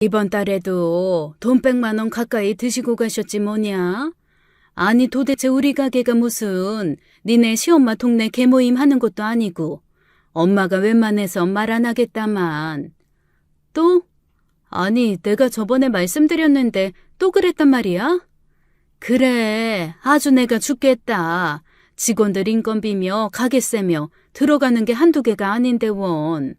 이번 달에도 돈 100만 원 가까이 드시고 가셨지 뭐냐? 아니 도대체 우리 가게가 무슨 니네 시엄마 동네 개모임 하는 것도 아니고 엄마가 웬만해서 말 안 하겠다만. 또? 아니 내가 저번에 말씀드렸는데 또 그랬단 말이야? 그래 아주 내가 죽겠다. 직원들 인건비며 가게세며 들어가는 게 한두 개가 아닌데 원.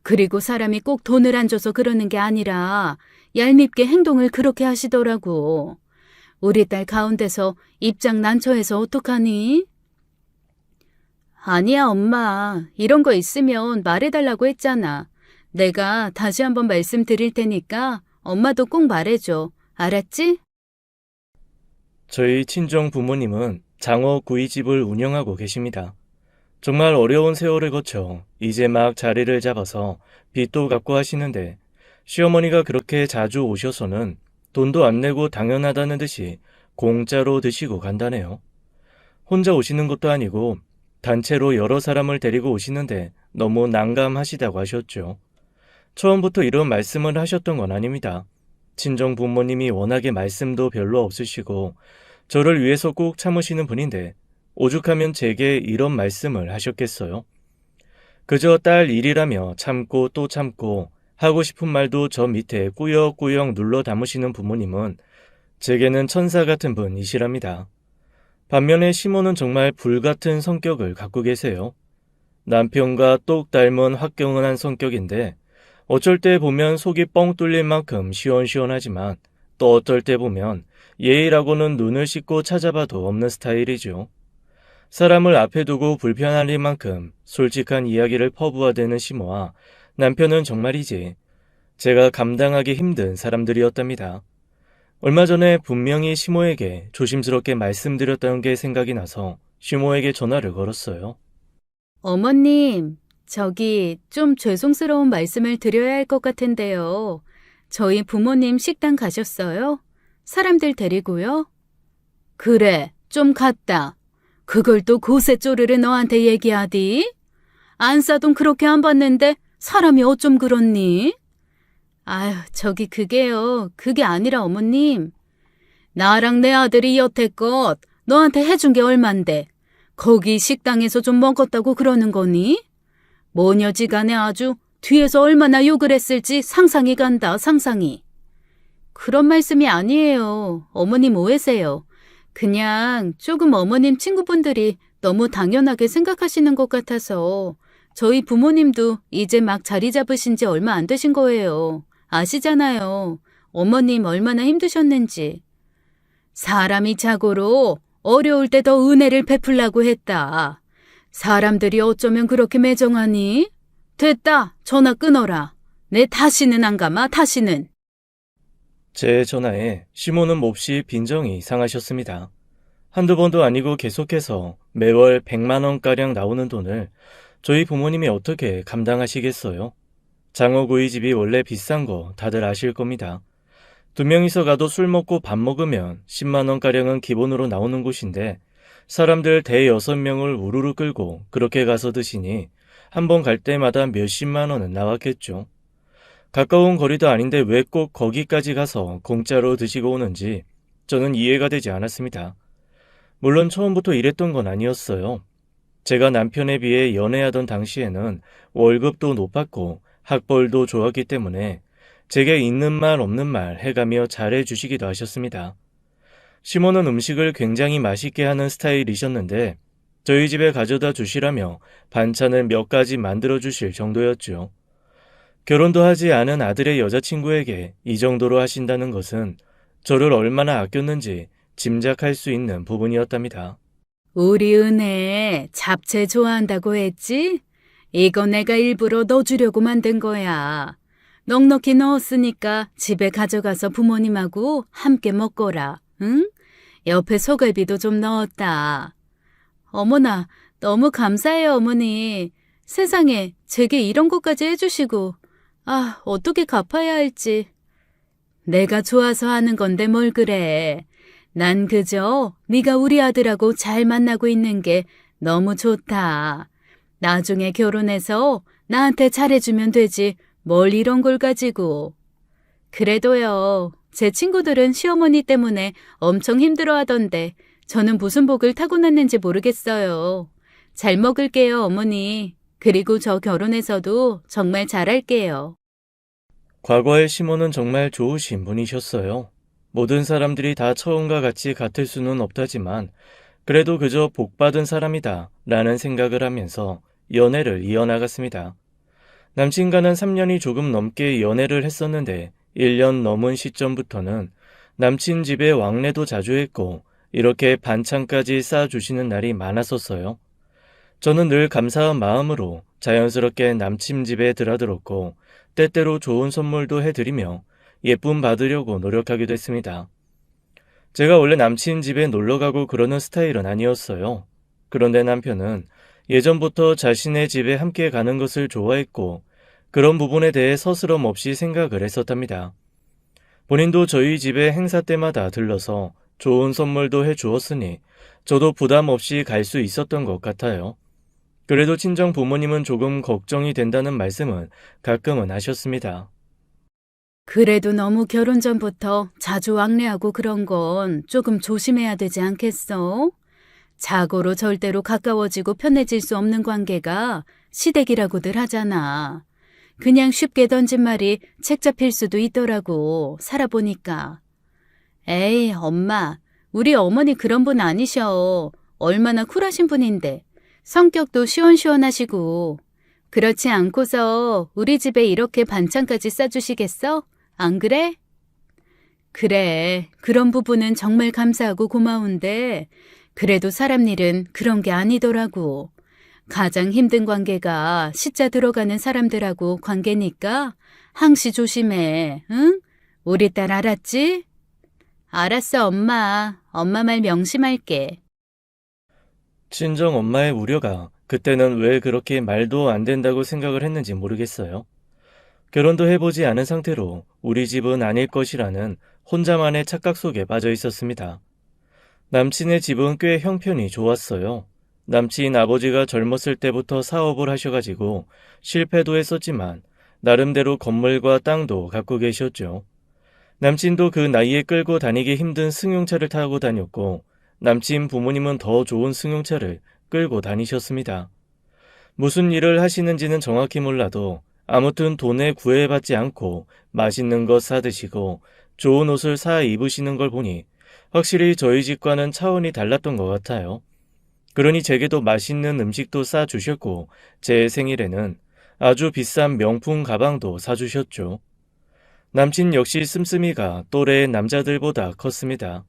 그리고 사람이 꼭 돈을 안 줘서 그러는 게 아니라 얄밉게 행동을 그렇게 하시더라고. 우리 딸 가운데서 입장 난처해서 어떡하니? 아니야 엄마. 이런 거 있으면 말해달라고 했잖아. 내가 다시 한번 말씀드릴 테니까 엄마도 꼭 말해줘. 알았지? 저희 친정 부모님은 장어 구이집을 운영하고 계십니다. 정말 어려운 세월을 거쳐 이제 막 자리를 잡아서 빚도 갚고 하시는데 시어머니가 그렇게 자주 오셔서는 돈도 안 내고 당연하다는 듯이 공짜로 드시고 간다네요. 혼자 오시는 것도 아니고 단체로 여러 사람을 데리고 오시는데 너무 난감하시다고 하셨죠. 처음부터 이런 말씀을 하셨던 건 아닙니다. 친정 부모님이 워낙에 말씀도 별로 없으시고 저를 위해서 꼭 참으시는 분인데 오죽하면 제게 이런 말씀을 하셨겠어요. 그저 딸 일이라며 참고 또 참고 하고 싶은 말도 저 밑에 꾸역꾸역 눌러 담으시는 부모님은 제게는 천사 같은 분이시랍니다. 반면에 시모는 정말 불같은 성격을 갖고 계세요. 남편과 똑 닮은 화끈한 성격인데 어쩔 때 보면 속이 뻥 뚫릴 만큼 시원시원하지만 또 어떨 때 보면 예의라고는 눈을 씻고 찾아봐도 없는 스타일이죠. 사람을 앞에 두고 불편할 만큼 솔직한 이야기를 퍼부어대는 시모와 남편은 정말이지 제가 감당하기 힘든 사람들이었답니다. 얼마 전에 분명히 시모에게 조심스럽게 말씀드렸다는 게 생각이 나서 시모에게 전화를 걸었어요. 어머님, 저기 좀 죄송스러운 말씀을 드려야 할 것 같은데요. 저희 부모님 식당 가셨어요? 사람들 데리고요? 그래, 좀 갔다. 그걸 또 고세 쪼르르 너한테 얘기하디? 안 싸돈 그렇게 안 받는데 사람이 어쩜 그렇니? 아휴, 저기 그게 아니라 어머님. 나랑 내 아들이 여태껏 너한테 해준 게 얼만데 거기 식당에서 좀 먹었다고 그러는 거니? 모녀지간에 아주 뒤에서 얼마나 욕을 했을지 상상이 간다, 상상이. 그런 말씀이 아니에요. 어머님 오해세요. 그냥 조금 어머님 친구분들이 너무 당연하게 생각하시는 것 같아서 저희 부모님도 이제 막 자리 잡으신 지 얼마 안 되신 거예요. 아시잖아요. 어머님 얼마나 힘드셨는지. 사람이 자고로 어려울 때 더 은혜를 베풀라고 했다. 사람들이 어쩌면 그렇게 매정하니? 됐다. 전화 끊어라. 내 다시는 안 감아, 다시는. 제 전화에 시모는 몹시 빈정이 상하셨습니다. 한두 번도 아니고 계속해서 매월 100만 원가량 나오는 돈을 저희 부모님이 어떻게 감당하시겠어요? 장어구이집이 원래 비싼 거 다들 아실 겁니다. 두 명이서 가도 술 먹고 밥 먹으면 10만 원가량은 기본으로 나오는 곳인데 사람들 대여섯 명을 우르르 끌고 그렇게 가서 드시니 한 번 갈 때마다 몇십만 원은 나왔겠죠. 가까운 거리도 아닌데 왜 꼭 거기까지 가서 공짜로 드시고 오는지 저는 이해가 되지 않았습니다. 물론 처음부터 이랬던 건 아니었어요. 제가 남편에 비해 연애하던 당시에는 월급도 높았고 학벌도 좋았기 때문에 제게 있는 말 없는 말 해가며 잘해주시기도 하셨습니다. 시모는 음식을 굉장히 맛있게 하는 스타일이셨는데 저희 집에 가져다 주시라며 반찬을 몇 가지 만들어 주실 정도였죠. 결혼도 하지 않은 아들의 여자친구에게 이 정도로 하신다는 것은 저를 얼마나 아꼈는지 짐작할 수 있는 부분이었답니다. 우리 은혜 잡채 좋아한다고 했지? 이거 내가 일부러 넣어주려고 만든 거야. 넉넉히 넣었으니까 집에 가져가서 부모님하고 함께 먹거라. 응? 옆에 소갈비도 좀 넣었다. 어머나, 너무 감사해요, 어머니. 세상에, 제게 이런 것까지 해주시고. 아, 어떻게 갚아야 할지. 내가 좋아서 하는 건데 뭘 그래. 난 그저 네가 우리 아들하고 잘 만나고 있는 게 너무 좋다. 나중에 결혼해서 나한테 잘해주면 되지 뭘 이런 걸 가지고. 그래도요. 제 친구들은 시어머니 때문에 엄청 힘들어 하던데 저는 무슨 복을 타고났는지 모르겠어요. 잘 먹을게요, 어머니. 그리고 저 결혼해서도 정말 잘할게요. 과거의 시몬은 정말 좋으신 분이셨어요. 모든 사람들이 다 처음과 같이 같을 수는 없다지만 그래도 그저 복받은 사람이다 라는 생각을 하면서 연애를 이어나갔습니다. 남친과는 3년이 조금 넘게 연애를 했었는데 1년 넘은 시점부터는 남친 집에 왕래도 자주 했고 이렇게 반찬까지 싸주시는 날이 많았었어요. 저는 늘 감사한 마음으로 자연스럽게 남친 집에 드나들었고 때때로 좋은 선물도 해드리며 예쁨 받으려고 노력하기도 했습니다. 제가 원래 남친 집에 놀러가고 그러는 스타일은 아니었어요. 그런데 남편은 예전부터 자신의 집에 함께 가는 것을 좋아했고 그런 부분에 대해 서스럼 없이 생각을 했었답니다. 본인도 저희 집에 행사 때마다 들러서 좋은 선물도 해주었으니 저도 부담 없이 갈 수 있었던 것 같아요. 그래도 친정 부모님은 조금 걱정이 된다는 말씀은 가끔은 하셨습니다. 그래도 너무 결혼 전부터 자주 왕래하고 그런 건 조금 조심해야 되지 않겠어? 자고로 절대로 가까워지고 편해질 수 없는 관계가 시댁이라고들 하잖아. 그냥 쉽게 던진 말이 책 잡힐 수도 있더라고, 살아보니까. 에이, 엄마, 우리 어머니 그런 분 아니셔. 얼마나 쿨하신 분인데. 성격도 시원시원하시고. 그렇지 않고서 우리 집에 이렇게 반찬까지 싸주시겠어? 안 그래? 그래, 그런 부분은 정말 감사하고 고마운데 그래도 사람 일은 그런 게 아니더라고. 가장 힘든 관계가 시자 들어가는 사람들하고 관계니까 항시 조심해, 응? 우리 딸 알았지? 알았어, 엄마. 엄마 말 명심할게. 친정 엄마의 우려가 그때는 왜 그렇게 말도 안 된다고 생각을 했는지 모르겠어요. 결혼도 해보지 않은 상태로 우리 집은 아닐 것이라는 혼자만의 착각 속에 빠져 있었습니다. 남친의 집은 꽤 형편이 좋았어요. 남친 아버지가 젊었을 때부터 사업을 하셔가지고 실패도 했었지만 나름대로 건물과 땅도 갖고 계셨죠. 남친도 그 나이에 끌고 다니기 힘든 승용차를 타고 다녔고 남친 부모님은 더 좋은 승용차를 끌고 다니셨습니다. 무슨 일을 하시는지는 정확히 몰라도 아무튼 돈에 구애받지 않고 맛있는 것 사드시고 좋은 옷을 사 입으시는 걸 보니 확실히 저희 집과는 차원이 달랐던 것 같아요. 그러니 제게도 맛있는 음식도 싸주셨고 제 생일에는 아주 비싼 명품 가방도 사주셨죠. 남친 역시 씀씀이가 또래의 남자들보다 컸습니다.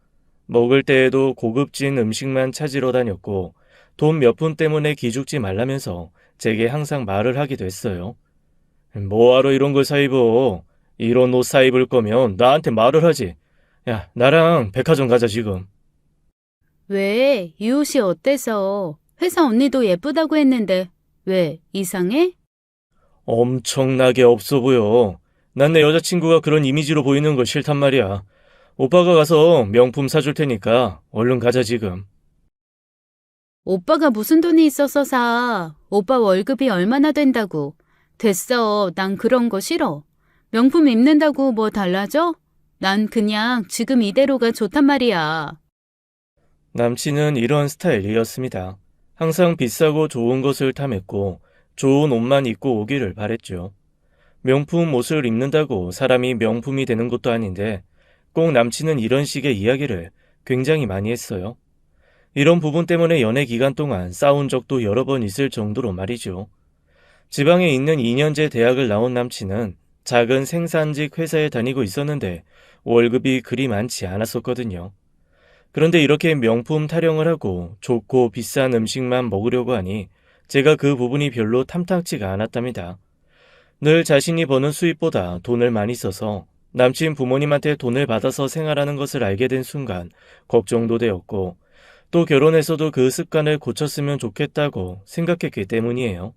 먹을 때에도 고급진 음식만 찾으러 다녔고 돈 몇 푼 때문에 기죽지 말라면서 제게 항상 말을 하기도 했어요. 뭐하러 이런 걸 사 입어? 이런 옷 사 입을 거면 나한테 말을 하지. 야, 나랑 백화점 가자 지금. 왜? 이 옷이 어때서? 회사 언니도 예쁘다고 했는데 왜? 이상해? 엄청나게 없어 보여. 난 내 여자친구가 그런 이미지로 보이는 거 싫단 말이야. 오빠가 가서 명품 사줄 테니까 얼른 가자 지금. 오빠가 무슨 돈이 있어서 사. 오빠 월급이 얼마나 된다고. 됐어. 난 그런 거 싫어. 명품 입는다고 뭐 달라져? 난 그냥 지금 이대로가 좋단 말이야. 남친은 이런 스타일이었습니다. 항상 비싸고 좋은 것을 탐했고 좋은 옷만 입고 오기를 바랬죠. 명품 옷을 입는다고 사람이 명품이 되는 것도 아닌데 꼭 남친은 이런 식의 이야기를 굉장히 많이 했어요. 이런 부분 때문에 연애 기간 동안 싸운 적도 여러 번 있을 정도로 말이죠. 지방에 있는 2년제 대학을 나온 남친은 작은 생산직 회사에 다니고 있었는데 월급이 그리 많지 않았었거든요. 그런데 이렇게 명품 타령을 하고 좋고 비싼 음식만 먹으려고 하니 제가 그 부분이 별로 탐탁지가 않았답니다. 늘 자신이 버는 수입보다 돈을 많이 써서 남친 부모님한테 돈을 받아서 생활하는 것을 알게 된 순간 걱정도 되었고 또 결혼해서도 그 습관을 고쳤으면 좋겠다고 생각했기 때문이에요.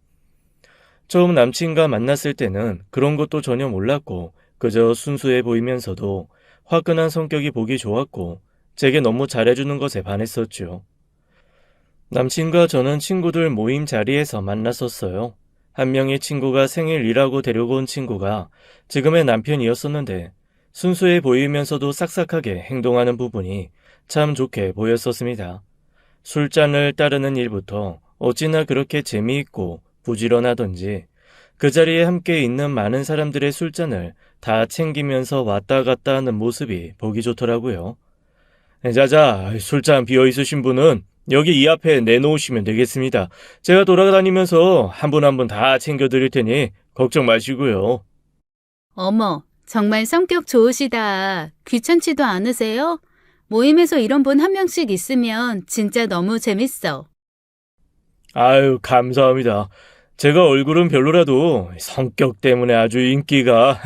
처음 남친과 만났을 때는 그런 것도 전혀 몰랐고 그저 순수해 보이면서도 화끈한 성격이 보기 좋았고 제게 너무 잘해주는 것에 반했었죠. 남친과 저는 친구들 모임 자리에서 만났었어요. 한 명의 친구가 생일이라고 데리고 온 친구가 지금의 남편이었었는데 순수해 보이면서도 싹싹하게 행동하는 부분이 참 좋게 보였었습니다. 술잔을 따르는 일부터 어찌나 그렇게 재미있고 부지런하던지 그 자리에 함께 있는 많은 사람들의 술잔을 다 챙기면서 왔다 갔다 하는 모습이 보기 좋더라고요. 자자, 술잔 비어 있으신 분은 여기 이 앞에 내놓으시면 되겠습니다. 제가 돌아다니면서 한 분 한 분 다 챙겨드릴 테니 걱정 마시고요. 어머, 정말 성격 좋으시다. 귀찮지도 않으세요? 모임에서 이런 분 한 명씩 있으면 진짜 너무 재밌어. 아유, 감사합니다. 제가 얼굴은 별로라도 성격 때문에 아주 인기가.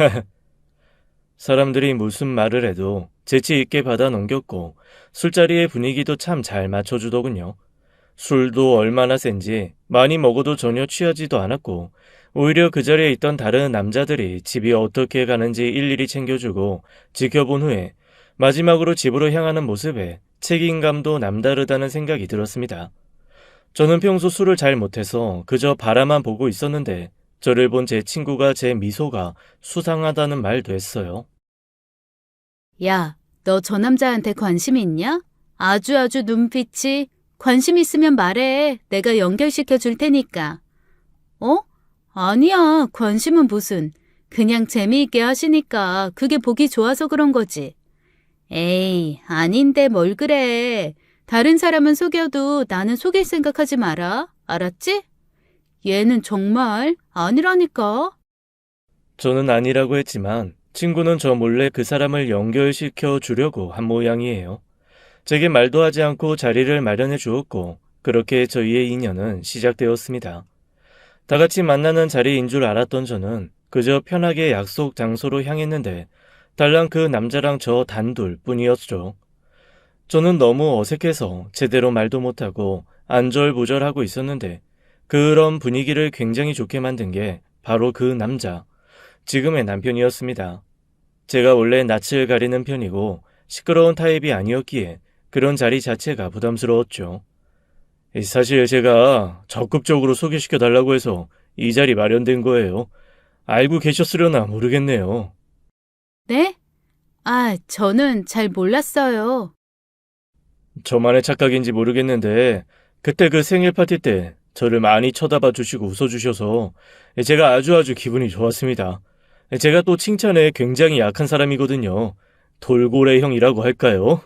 사람들이 무슨 말을 해도 재치 있게 받아 넘겼고 술자리의 분위기도 참 잘 맞춰주더군요. 술도 얼마나 센지 많이 먹어도 전혀 취하지도 않았고 오히려 그 자리에 있던 다른 남자들이 집이 어떻게 가는지 일일이 챙겨주고 지켜본 후에 마지막으로 집으로 향하는 모습에 책임감도 남다르다는 생각이 들었습니다. 저는 평소 술을 잘 못해서 그저 바라만 보고 있었는데 저를 본 제 친구가 제 미소가 수상하다는 말도 했어요. 야, 너 저 남자한테 관심 있냐? 아주 눈빛이 관심 있으면 말해. 내가 연결시켜 줄 테니까. 어? 아니야. 관심은 무슨. 그냥 재미있게 하시니까 그게 보기 좋아서 그런 거지. 에이, 아닌데 뭘 그래. 다른 사람은 속여도 나는 속일 생각하지 마라. 알았지? 얘는 정말 아니라니까. 저는 아니라고 했지만 친구는 저 몰래 그 사람을 연결시켜 주려고 한 모양이에요. 제게 말도 하지 않고 자리를 마련해 주었고 그렇게 저희의 인연은 시작되었습니다. 다 같이 만나는 자리인 줄 알았던 저는 그저 편하게 약속 장소로 향했는데 달랑 그 남자랑 저 단둘 뿐이었죠. 저는 너무 어색해서 제대로 말도 못하고 안절부절하고 있었는데 그런 분위기를 굉장히 좋게 만든 게 바로 그 남자, 지금의 남편이었습니다. 제가 원래 낯을 가리는 편이고 시끄러운 타입이 아니었기에 그런 자리 자체가 부담스러웠죠. 사실 제가 적극적으로 소개시켜 달라고 해서 이 자리 마련된 거예요. 알고 계셨으려나 모르겠네요. 네? 아, 저는 잘 몰랐어요. 저만의 착각인지 모르겠는데 그때 그 생일 파티 때 저를 많이 쳐다봐 주시고 웃어주셔서 제가 아주 기분이 좋았습니다. 제가 또 칭찬에 굉장히 약한 사람이거든요. 돌고래형이라고 할까요?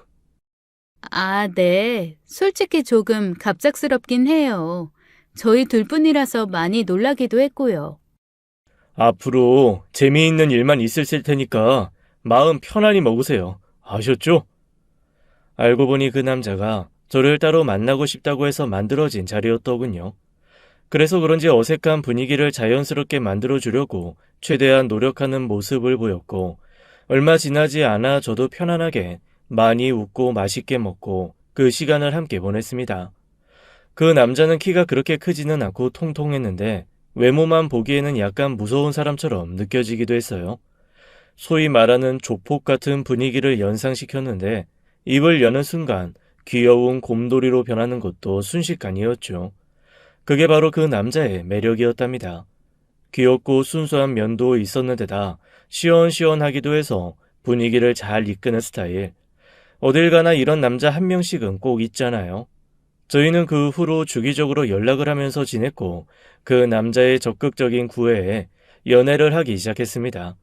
아, 네. 솔직히 조금 갑작스럽긴 해요. 저희 둘뿐이라서 많이 놀라기도 했고요. 앞으로 재미있는 일만 있을 테니까 마음 편안히 먹으세요. 아셨죠? 알고 보니 그 남자가 저를 따로 만나고 싶다고 해서 만들어진 자리였더군요. 그래서 그런지 어색한 분위기를 자연스럽게 만들어주려고 최대한 노력하는 모습을 보였고 얼마 지나지 않아 저도 편안하게 많이 웃고 맛있게 먹고 그 시간을 함께 보냈습니다. 그 남자는 키가 그렇게 크지는 않고 통통했는데 외모만 보기에는 약간 무서운 사람처럼 느껴지기도 했어요. 소위 말하는 조폭 같은 분위기를 연상시켰는데 입을 여는 순간 귀여운 곰돌이로 변하는 것도 순식간이었죠. 그게 바로 그 남자의 매력이었답니다. 귀엽고 순수한 면도 있었는데다 시원시원하기도 해서 분위기를 잘 이끄는 스타일. 어딜 가나 이런 남자 한 명씩은 꼭 있잖아요. 저희는 그 후로 주기적으로 연락을 하면서 지냈고 그 남자의 적극적인 구애에 연애를 하기 시작했습니다.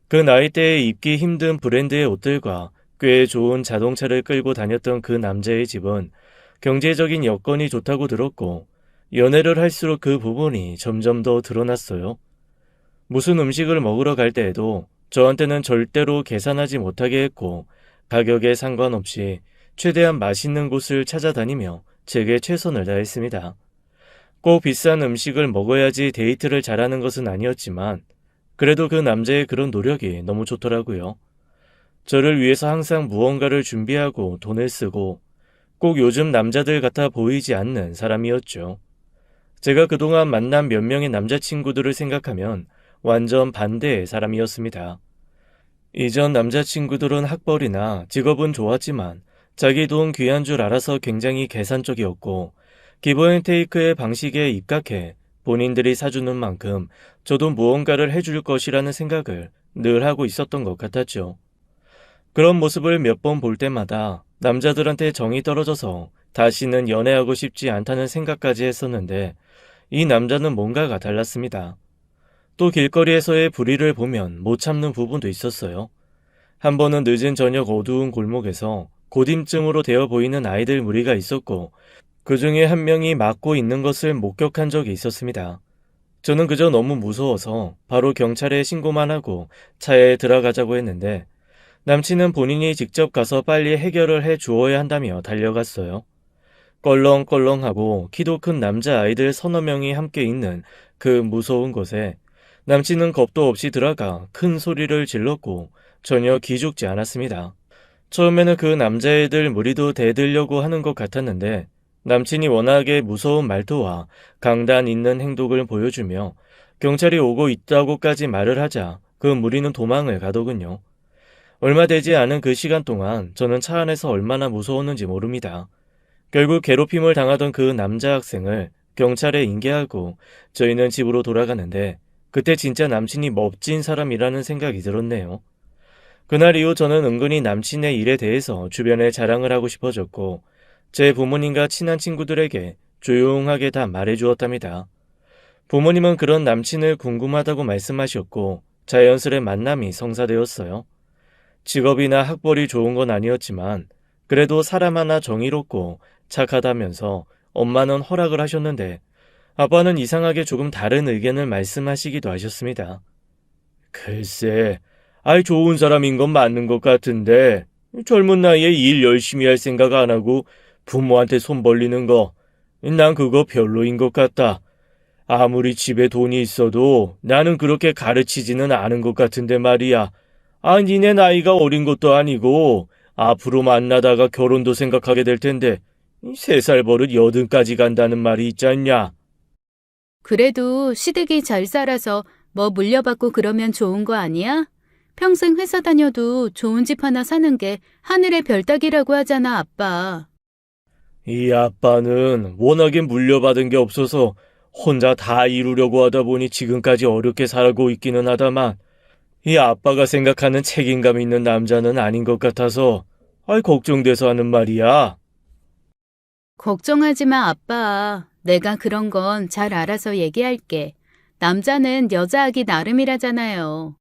그 나이대에 입기 힘든 브랜드의 옷들과 꽤 좋은 자동차를 끌고 다녔던 그 남자의 집은 경제적인 여건이 좋다고 들었고 연애를 할수록 그 부분이 점점 더 드러났어요. 무슨 음식을 먹으러 갈 때에도 저한테는 절대로 계산하지 못하게 했고 가격에 상관없이 최대한 맛있는 곳을 찾아다니며 제게 최선을 다했습니다. 꼭 비싼 음식을 먹어야지 데이트를 잘하는 것은 아니었지만 그래도 그 남자의 그런 노력이 너무 좋더라고요. 저를 위해서 항상 무언가를 준비하고 돈을 쓰고 꼭 요즘 남자들 같아 보이지 않는 사람이었죠. 제가 그동안 만난 몇 명의 남자친구들을 생각하면 완전 반대의 사람이었습니다. 이전 남자친구들은 학벌이나 직업은 좋았지만 자기 돈 귀한 줄 알아서 굉장히 계산적이었고 기브앤테이크의 방식에 입각해 본인들이 사주는 만큼 저도 무언가를 해줄 것이라는 생각을 늘 하고 있었던 것 같았죠. 그런 모습을 몇 번 볼 때마다 남자들한테 정이 떨어져서 다시는 연애하고 싶지 않다는 생각까지 했었는데 이 남자는 뭔가가 달랐습니다. 또 길거리에서의 불의를 보면 못 참는 부분도 있었어요. 한 번은 늦은 저녁 어두운 골목에서 고dim증으로 되어 보이는 아이들 무리가 있었고 그 중에 한 명이 맞고 있는 것을 목격한 적이 있었습니다. 저는 그저 너무 무서워서 바로 경찰에 신고만 하고 차에 들어가자고 했는데 남친은 본인이 직접 가서 빨리 해결을 해 주어야 한다며 달려갔어요. 껄렁껄렁하고 키도 큰 남자아이들 서너 명이 함께 있는 그 무서운 곳에 남친은 겁도 없이 들어가 큰 소리를 질렀고 전혀 기죽지 않았습니다. 처음에는 그 남자애들 무리도 대들려고 하는 것 같았는데 남친이 워낙에 무서운 말투와 강단 있는 행동을 보여주며 경찰이 오고 있다고까지 말을 하자 그 무리는 도망을 가더군요. 얼마 되지 않은 그 시간 동안 저는 차 안에서 얼마나 무서웠는지 모릅니다. 결국 괴롭힘을 당하던 그 남자 학생을 경찰에 인계하고 저희는 집으로 돌아가는데 그때 진짜 남친이 멋진 사람이라는 생각이 들었네요. 그날 이후 저는 은근히 남친의 일에 대해서 주변에 자랑을 하고 싶어졌고 제 부모님과 친한 친구들에게 조용하게 다 말해주었답니다. 부모님은 그런 남친을 궁금하다고 말씀하셨고 자연스레 만남이 성사되었어요. 직업이나 학벌이 좋은 건 아니었지만 그래도 사람 하나 정의롭고 착하다면서 엄마는 허락을 하셨는데 아빠는 이상하게 조금 다른 의견을 말씀하시기도 하셨습니다. 글쎄, 아이 좋은 사람인 건 맞는 것 같은데 젊은 나이에 일 열심히 할 생각 안 하고 부모한테 손 벌리는 거, 난 그거 별로인 것 같다. 아무리 집에 돈이 있어도 나는 그렇게 가르치지는 않은 것 같은데 말이야. 아, 니네 나이가 어린 것도 아니고 앞으로 만나다가 결혼도 생각하게 될 텐데 3살 버릇 80까지 간다는 말이 있지 않냐? 그래도 시댁이 잘 살아서 뭐 물려받고 그러면 좋은 거 아니야? 평생 회사 다녀도 좋은 집 하나 사는 게 하늘의 별 따기라고 하잖아, 아빠. 이 아빠는 워낙에 물려받은 게 없어서 혼자 다 이루려고 하다 보니 지금까지 어렵게 살고 있기는 하다만 이 아빠가 생각하는 책임감 있는 남자는 아닌 것 같아서 걱정돼서 하는 말이야. 걱정하지 마, 아빠. 내가 그런 건 잘 알아서 얘기할게. 남자는 여자하기 나름이라잖아요.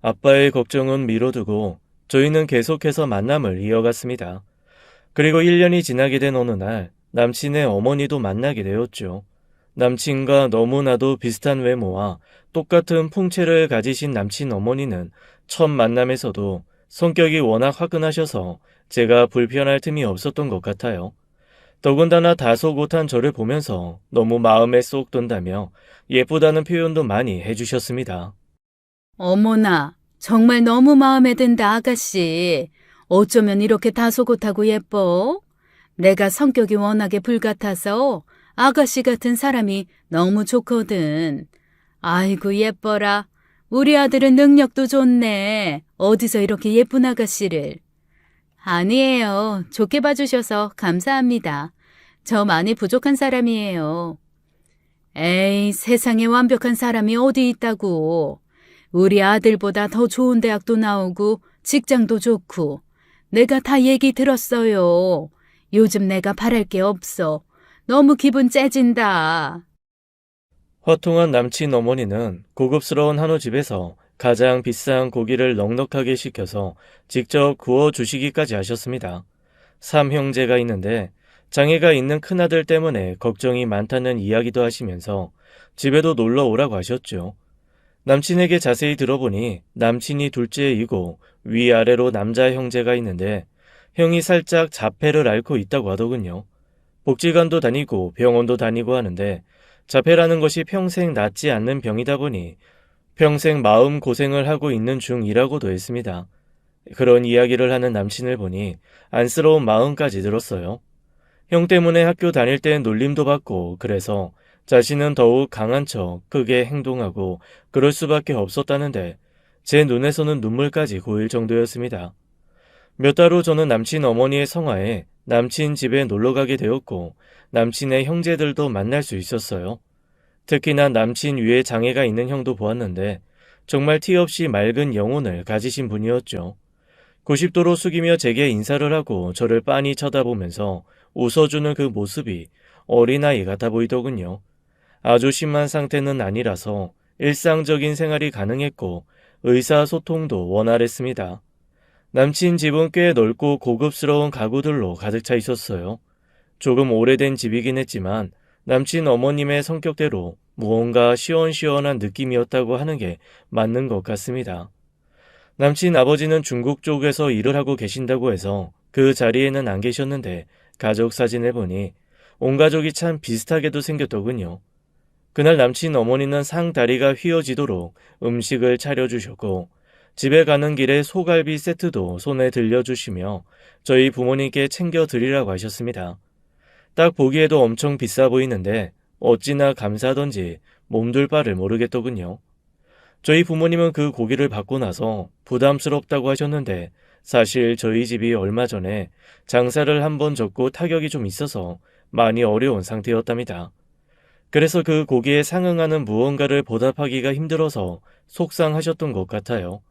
아빠의 걱정은 미뤄두고 저희는 계속해서 만남을 이어갔습니다. 그리고 1년이 지나게 된 어느 날 남친의 어머니도 만나게 되었죠. 남친과 너무나도 비슷한 외모와 똑같은 풍채를 가지신 남친 어머니는 첫 만남에서도 성격이 워낙 화끈하셔서 제가 불편할 틈이 없었던 것 같아요. 더군다나 다소곳한 저를 보면서 너무 마음에 쏙 든다며 예쁘다는 표현도 많이 해주셨습니다. 어머나, 정말 너무 마음에 든다, 아가씨. 어쩌면 이렇게 다소곳하고 예뻐? 내가 성격이 워낙에 불같아서 아가씨 같은 사람이 너무 좋거든. 아이고, 예뻐라. 우리 아들은 능력도 좋네. 어디서 이렇게 예쁜 아가씨를. 아니에요. 좋게 봐주셔서 감사합니다. 저 많이 부족한 사람이에요. 에이, 세상에 완벽한 사람이 어디 있다고. 우리 아들보다 더 좋은 대학도 나오고 직장도 좋고 내가 다 얘기 들었어요. 요즘 내가 바랄 게 없어. 너무 기분 째진다. 화통한 남친 어머니는 고급스러운 한우집에서 가장 비싼 고기를 넉넉하게 시켜서 직접 구워 주시기까지 하셨습니다. 3형제가 있는데 장애가 있는 큰아들 때문에 걱정이 많다는 이야기도 하시면서 집에도 놀러 오라고 하셨죠. 남친에게 자세히 들어보니 남친이 둘째이고 위아래로 남자 형제가 있는데 형이 살짝 자폐를 앓고 있다고 하더군요. 복지관도 다니고 병원도 다니고 하는데 자폐라는 것이 평생 낫지 않는 병이다 보니 평생 마음 고생을 하고 있는 중이라고도 했습니다. 그런 이야기를 하는 남친을 보니 안쓰러운 마음까지 들었어요. 형 때문에 학교 다닐 때 놀림도 받고 그래서 자신은 더욱 강한 척 크게 행동하고 그럴 수밖에 없었다는데 제 눈에서는 눈물까지 고일 정도였습니다. 몇 달 후 저는 남친 어머니의 성화에 남친 집에 놀러가게 되었고 남친의 형제들도 만날 수 있었어요. 특히나 남친 위에 장애가 있는 형도 보았는데 정말 티 없이 맑은 영혼을 가지신 분이었죠. 90도로 숙이며 제게 인사를 하고 저를 빤히 쳐다보면서 웃어주는 그 모습이 어린아이 같아 보이더군요. 아주 심한 상태는 아니라서 일상적인 생활이 가능했고 의사소통도 원활했습니다. 남친 집은 꽤 넓고 고급스러운 가구들로 가득 차 있었어요. 조금 오래된 집이긴 했지만 남친 어머님의 성격대로 무언가 시원시원한 느낌이었다고 하는 게 맞는 것 같습니다. 남친 아버지는 중국 쪽에서 일을 하고 계신다고 해서 그 자리에는 안 계셨는데 가족 사진을 보니 온 가족이 참 비슷하게도 생겼더군요. 그날 남친 어머니는 상다리가 휘어지도록 음식을 차려주셨고 집에 가는 길에 소갈비 세트도 손에 들려주시며 저희 부모님께 챙겨드리라고 하셨습니다. 딱 보기에도 엄청 비싸 보이는데 어찌나 감사하던지 몸둘 바를 모르겠더군요. 저희 부모님은 그 고기를 받고 나서 부담스럽다고 하셨는데 사실 저희 집이 얼마 전에 장사를 한번 접고 타격이 좀 있어서 많이 어려운 상태였답니다. 그래서 그 고기에 상응하는 무언가를 보답하기가 힘들어서 속상하셨던 것 같아요.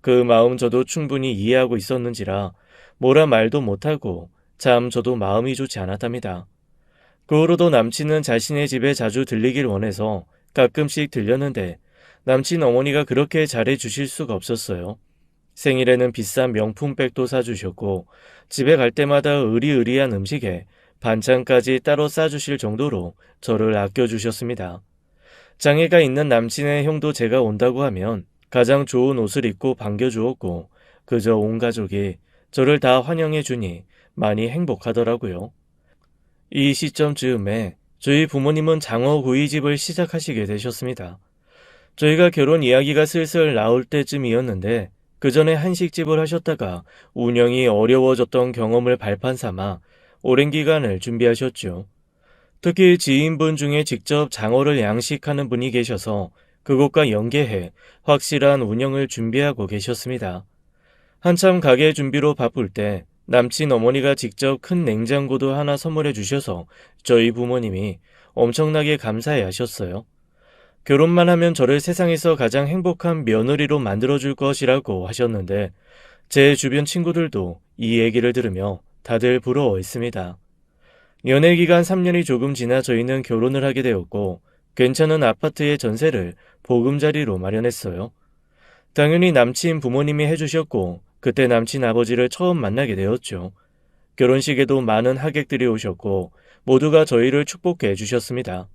그 마음 저도 충분히 이해하고 있었는지라 뭐라 말도 못하고 참 저도 마음이 좋지 않았답니다. 그 후로도 남친은 자신의 집에 자주 들리길 원해서 가끔씩 들렸는데 남친 어머니가 그렇게 잘해주실 수가 없었어요. 생일에는 비싼 명품백도 사주셨고 집에 갈 때마다 의리의리한 음식에 반찬까지 따로 싸주실 정도로 저를 아껴주셨습니다. 장애가 있는 남친의 형도 제가 온다고 하면 가장 좋은 옷을 입고 반겨주었고 그저 온 가족이 저를 다 환영해 주니 많이 행복하더라고요. 이 시점쯤에 저희 부모님은 장어구이집을 시작하시게 되셨습니다. 저희가 결혼 이야기가 슬슬 나올 때쯤이었는데 그 전에 한식집을 하셨다가 운영이 어려워졌던 경험을 발판 삼아 오랜 기간을 준비하셨죠. 특히 지인분 중에 직접 장어를 양식하는 분이 계셔서 그곳과 연계해 확실한 운영을 준비하고 계셨습니다. 한참 가게 준비로 바쁠 때 남친 어머니가 직접 큰 냉장고도 하나 선물해 주셔서 저희 부모님이 엄청나게 감사해 하셨어요. 결혼만 하면 저를 세상에서 가장 행복한 며느리로 만들어줄 것이라고 하셨는데 제 주변 친구들도 이 얘기를 들으며 다들 부러워했습니다. 연애 기간 3년이 조금 지나 저희는 결혼을 하게 되었고 괜찮은 아파트의 전세를 보금자리로 마련했어요. 당연히 남친 부모님이 해주셨고 그때 남친 아버지를 처음 만나게 되었죠. 결혼식에도 많은 하객들이 오셨고 모두가 저희를 축복해 주셨습니다.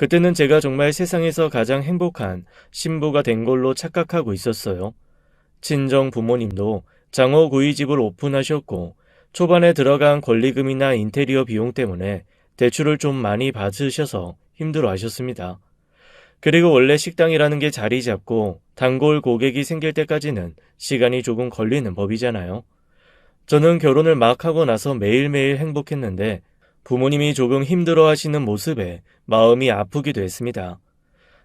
그때는 제가 정말 세상에서 가장 행복한 신부가 된 걸로 착각하고 있었어요. 친정 부모님도 장어구이집을 오픈하셨고 초반에 들어간 권리금이나 인테리어 비용 때문에 대출을 좀 많이 받으셔서 힘들어 하셨습니다. 그리고 원래 식당이라는 게 자리 잡고 단골 고객이 생길 때까지는 시간이 조금 걸리는 법이잖아요. 저는 결혼을 막 하고 나서 매일매일 행복했는데 부모님이 조금 힘들어 하시는 모습에 마음이 아프기도 했습니다.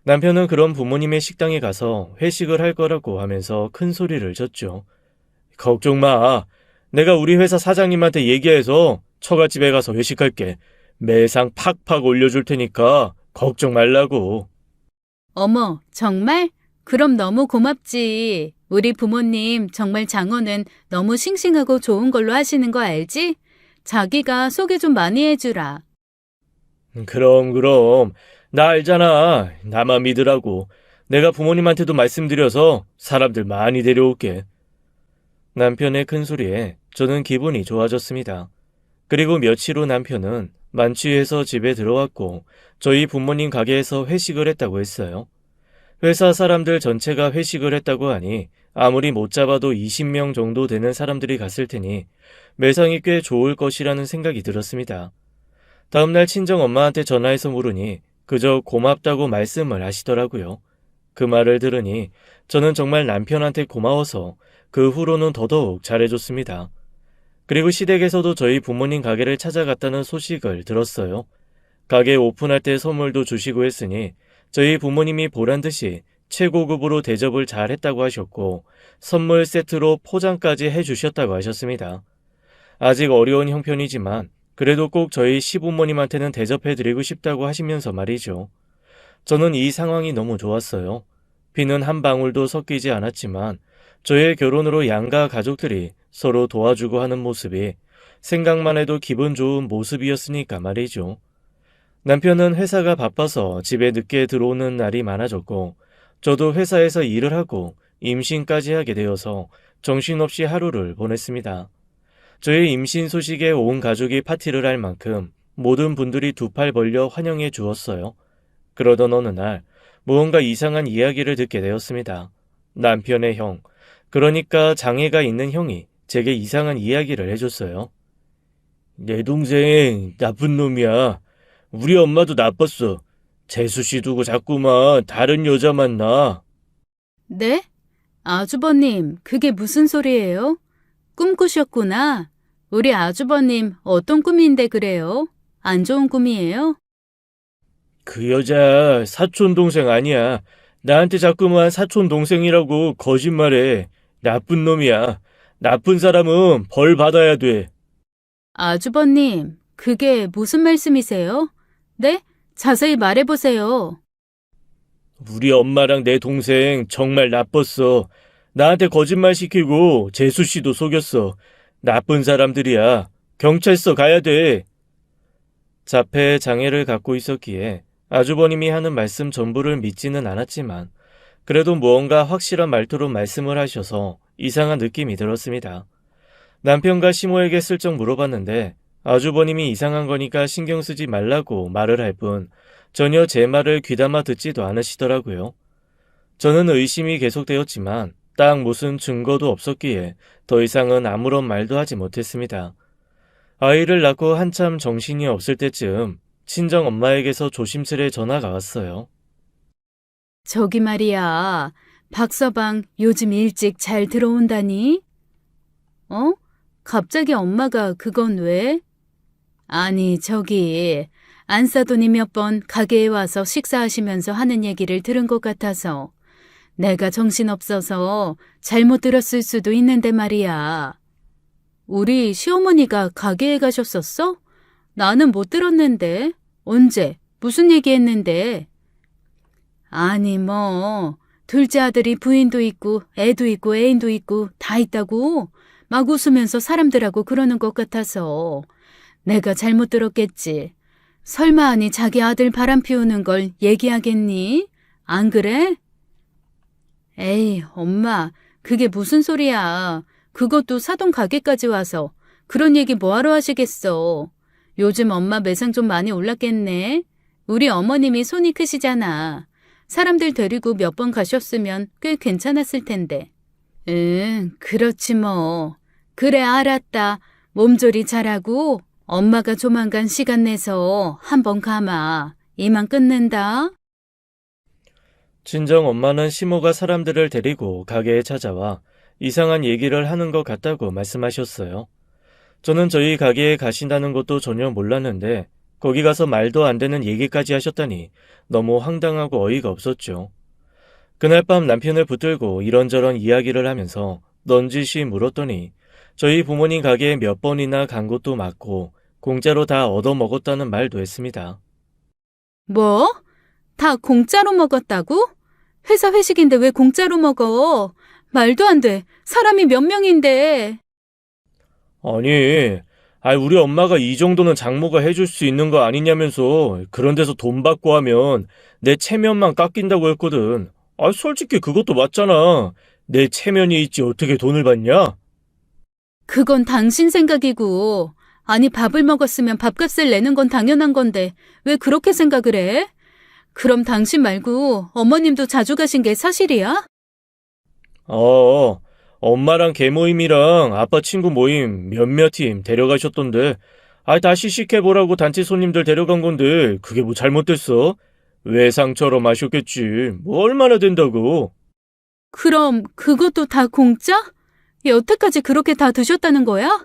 남편은 그런 부모님의 식당에 가서 회식을 할 거라고 하면서 큰 소리를 쳤죠. 걱정 마. 내가 우리 회사 사장님한테 얘기해서 처갓집에 가서 회식할게. 매상 팍팍 올려줄 테니까 걱정 말라고. 어머, 정말? 그럼 너무 고맙지. 우리 부모님 정말 장어는 너무 싱싱하고 좋은 걸로 하시는 거 알지? 자기가 소개 좀 많이 해주라. 그럼. 나 알잖아. 나만 믿으라고. 내가 부모님한테도 말씀드려서 사람들 많이 데려올게. 남편의 큰 소리에 저는 기분이 좋아졌습니다. 그리고 며칠 후 남편은 만취해서 집에 들어왔고 저희 부모님 가게에서 회식을 했다고 했어요. 회사 사람들 전체가 회식을 했다고 하니 아무리 못 잡아도 20명 정도 되는 사람들이 갔을 테니 매상이 꽤 좋을 것이라는 생각이 들었습니다. 다음날 친정엄마한테 전화해서 물으니 그저 고맙다고 말씀을 하시더라고요. 그 말을 들으니 저는 정말 남편한테 고마워서 그 후로는 더더욱 잘해줬습니다. 그리고 시댁에서도 저희 부모님 가게를 찾아갔다는 소식을 들었어요. 가게 오픈할 때 선물도 주시고 했으니 저희 부모님이 보란듯이 최고급으로 대접을 잘 했다고 하셨고 선물 세트로 포장까지 해주셨다고 하셨습니다. 아직 어려운 형편이지만 그래도 꼭 저희 시부모님한테는 대접해드리고 싶다고 하시면서 말이죠. 저는 이 상황이 너무 좋았어요. 비는 한 방울도 섞이지 않았지만 저의 결혼으로 양가 가족들이 서로 도와주고 하는 모습이 생각만 해도 기분 좋은 모습이었으니까 말이죠. 남편은 회사가 바빠서 집에 늦게 들어오는 날이 많아졌고, 저도 회사에서 일을 하고 임신까지 하게 되어서 정신없이 하루를 보냈습니다. 저의 임신 소식에 온 가족이 파티를 할 만큼 모든 분들이 두 팔 벌려 환영해 주었어요. 그러던 어느 날 무언가 이상한 이야기를 듣게 되었습니다. 남편의 형, 그러니까 장애가 있는 형이 제게 이상한 이야기를 해줬어요. 내 동생 나쁜 놈이야. 우리 엄마도 나빴어. 재수 씨 두고 자꾸만 다른 여자 만나. 네? 아주버님, 그게 무슨 소리예요? 꿈꾸셨구나. 우리 아주버님 어떤 꿈인데 그래요? 안 좋은 꿈이에요? 그 여자 사촌 동생 아니야. 나한테 자꾸만 사촌 동생이라고 거짓말해. 나쁜 놈이야. 나쁜 사람은 벌 받아야 돼. 아주버님, 그게 무슨 말씀이세요? 네? 자세히 말해보세요. 우리 엄마랑 내 동생 정말 나빴어. 나한테 거짓말 시키고 재수 씨도 속였어. 나쁜 사람들이야. 경찰서 가야 돼. 자폐 장애를 갖고 있었기에 아주버님이 하는 말씀 전부를 믿지는 않았지만 그래도 무언가 확실한 말투로 말씀을 하셔서 이상한 느낌이 들었습니다. 남편과 시모에게 슬쩍 물어봤는데 아주버님이 이상한 거니까 신경 쓰지 말라고 말을 할 뿐 전혀 제 말을 귀담아 듣지도 않으시더라고요. 저는 의심이 계속되었지만 딱 무슨 증거도 없었기에 더 이상은 아무런 말도 하지 못했습니다. 아이를 낳고 한참 정신이 없을 때쯤 친정 엄마에게서 조심스레 전화가 왔어요. 저기 말이야, 박서방 요즘 일찍 잘 들어온다니? 어? 갑자기 엄마가 그건 왜? 아니, 저기, 안사돈이 몇 번 가게에 와서 식사하시면서 하는 얘기를 들은 것 같아서 내가 정신없어서 잘못 들었을 수도 있는데 말이야. 우리 시어머니가 가게에 가셨었어? 나는 못 들었는데. 언제? 무슨 얘기했는데? 아니 뭐 둘째 아들이 부인도 있고 애도 있고 애인도 있고 다 있다고 막 웃으면서 사람들하고 그러는 것 같아서 내가 잘못 들었겠지. 설마 아니 자기 아들 바람 피우는 걸 얘기하겠니? 안 그래? 에이 엄마 그게 무슨 소리야. 그것도 사돈 가게까지 와서 그런 얘기 뭐하러 하시겠어. 요즘 엄마 매상 좀 많이 올랐겠네. 우리 어머님이 손이 크시잖아. 사람들 데리고 몇 번 가셨으면 꽤 괜찮았을 텐데. 응, 그렇지 뭐. 그래 알았다. 몸조리 잘하고 엄마가 조만간 시간 내서 한번 가마. 이만 끊는다. 친정 엄마는 시모가 사람들을 데리고 가게에 찾아와 이상한 얘기를 하는 것 같다고 말씀하셨어요. 저는 저희 가게에 가신다는 것도 전혀 몰랐는데 거기 가서 말도 안 되는 얘기까지 하셨다니 너무 황당하고 어이가 없었죠. 그날 밤 남편을 붙들고 이런저런 이야기를 하면서 넌지시 물었더니 저희 부모님 가게에 몇 번이나 간 것도 맞고 공짜로 다 얻어먹었다는 말도 했습니다. 뭐? 다 공짜로 먹었다고? 회사 회식인데 왜 공짜로 먹어? 말도 안 돼. 사람이 몇 명인데. 아니, 우리 엄마가 이 정도는 장모가 해줄 수 있는 거 아니냐면서 그런 데서 돈 받고 하면 내 체면만 깎인다고 했거든. 솔직히 그것도 맞잖아. 내 체면이 있지 어떻게 돈을 받냐? 그건 당신 생각이고. 아니 밥을 먹었으면 밥값을 내는 건 당연한 건데 왜 그렇게 생각을 해? 그럼 당신 말고 어머님도 자주 가신 게 사실이야? 엄마랑 개모임이랑 아빠 친구 모임 몇몇 팀 데려가셨던데, 다시 시켜보라고 단체 손님들 데려간 건데, 그게 뭐 잘못됐어? 외상처럼 하셨겠지. 뭐 얼마나 된다고. 그럼 그것도 다 공짜? 여태까지 그렇게 다 드셨다는 거야?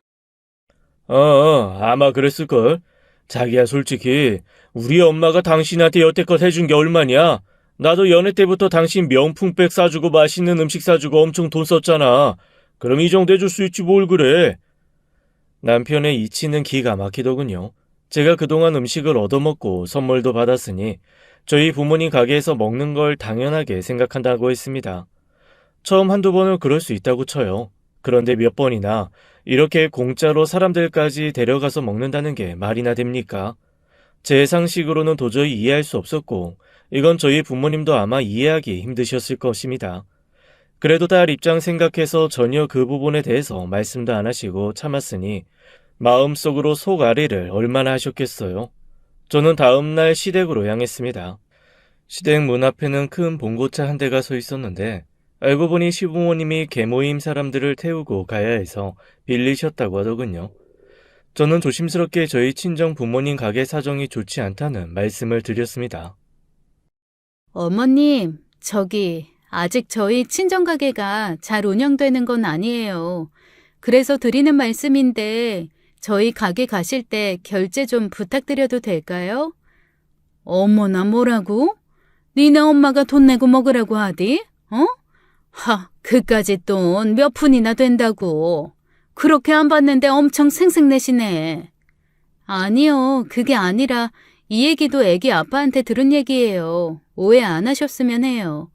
아마 그랬을걸. 자기야, 솔직히, 우리 엄마가 당신한테 여태껏 해준 게 얼마냐? 나도 연애 때부터 당신 명품백 사주고 맛있는 음식 사주고 엄청 돈 썼잖아. 그럼 이 정도 해줄 수 있지 뭘 그래. 남편의 이치는 기가 막히더군요. 제가 그동안 음식을 얻어먹고 선물도 받았으니 저희 부모님 가게에서 먹는 걸 당연하게 생각한다고 했습니다. 처음 한두 번은 그럴 수 있다고 쳐요. 그런데 몇 번이나 이렇게 공짜로 사람들까지 데려가서 먹는다는 게 말이나 됩니까? 제 상식으로는 도저히 이해할 수 없었고, 이건 저희 부모님도 아마 이해하기 힘드셨을 것입니다. 그래도 딸 입장 생각해서 전혀 그 부분에 대해서 말씀도 안 하시고 참았으니 마음속으로 속앓이를 얼마나 하셨겠어요. 저는 다음날 시댁으로 향했습니다. 시댁 문 앞에는 큰 봉고차 한 대가 서 있었는데 알고 보니 시부모님이 계모임 사람들을 태우고 가야 해서 빌리셨다고 하더군요. 저는 조심스럽게 저희 친정 부모님 가게 사정이 좋지 않다는 말씀을 드렸습니다. 어머님, 아직 저희 친정 가게가 잘 운영되는 건 아니에요. 그래서 드리는 말씀인데, 저희 가게 가실 때 결제 좀 부탁드려도 될까요? 어머나, 뭐라고? 니네 엄마가 돈 내고 먹으라고 하디? 어? 그까짓 돈 몇 푼이나 된다고. 그렇게 안 받는데 엄청 생색내시네. 아니요, 그게 아니라 이 얘기도 애기 아빠한테 들은 얘기예요. 오해 안 하셨으면 해요.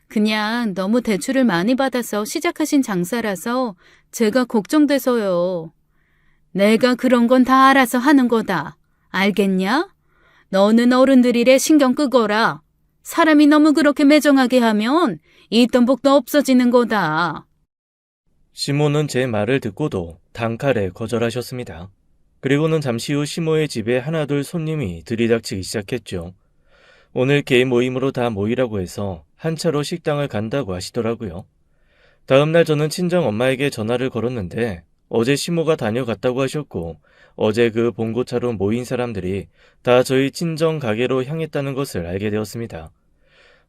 그냥 너무 대출을 많이 받아서 시작하신 장사라서 제가 걱정돼서요. 내가 그런 건 다 알아서 하는 거다. 알겠냐? 너는 어른들이래 신경 끄거라. 사람이 너무 그렇게 매정하게 하면 있던 복도 없어지는 거다. 시모는 제 말을 듣고도 단칼에 거절하셨습니다. 그리고는 잠시 후 시모의 집에 하나둘 손님이 들이닥치기 시작했죠. 오늘 개인 모임으로 다 모이라고 해서 한 차로 식당을 간다고 하시더라고요. 다음날 저는 친정 엄마에게 전화를 걸었는데 어제 시모가 다녀갔다고 하셨고 어제 그 봉고차로 모인 사람들이 다 저희 친정 가게로 향했다는 것을 알게 되었습니다.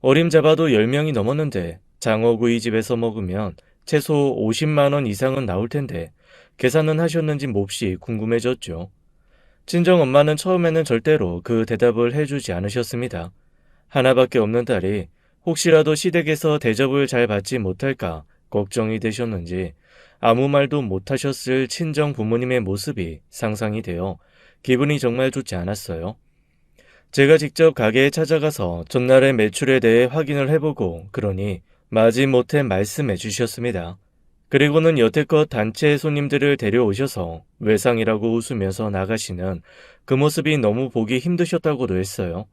어림잡아도 10명이 넘었는데 장어구이집에서 먹으면 최소 50만 원 이상은 나올 텐데 계산은 하셨는지 몹시 궁금해졌죠. 친정 엄마는 처음에는 절대로 그 대답을 해주지 않으셨습니다. 하나밖에 없는 딸이 혹시라도 시댁에서 대접을 잘 받지 못할까 걱정이 되셨는지 아무 말도 못하셨을 친정 부모님의 모습이 상상이 되어 기분이 정말 좋지 않았어요. 제가 직접 가게에 찾아가서 전날의 매출에 대해 확인을 해보고 그러니 마지못해 말씀해 주셨습니다. 그리고는 여태껏 단체 손님들을 데려오셔서 외상이라고 웃으면서 나가시는 그 모습이 너무 보기 힘드셨다고도 했어요.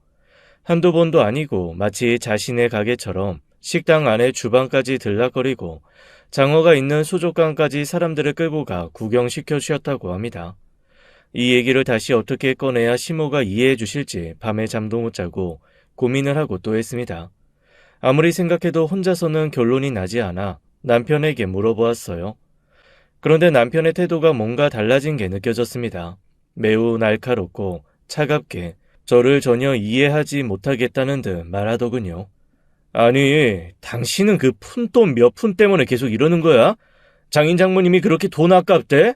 한두 번도 아니고 마치 자신의 가게처럼 식당 안에 주방까지 들락거리고 장어가 있는 수족관까지 사람들을 끌고 가 구경시켜 주셨다고 합니다. 이 얘기를 다시 어떻게 꺼내야 시모가 이해해 주실지 밤에 잠도 못 자고 고민을 하고 또 했습니다. 아무리 생각해도 혼자서는 결론이 나지 않아 남편에게 물어보았어요. 그런데 남편의 태도가 뭔가 달라진 게 느껴졌습니다. 매우 날카롭고 차갑게 저를 전혀 이해하지 못하겠다는 듯 말하더군요. 아니, 당신은 그 푼돈 몇 푼 때문에 계속 이러는 거야? 장인 장모님이 그렇게 돈 아깝대?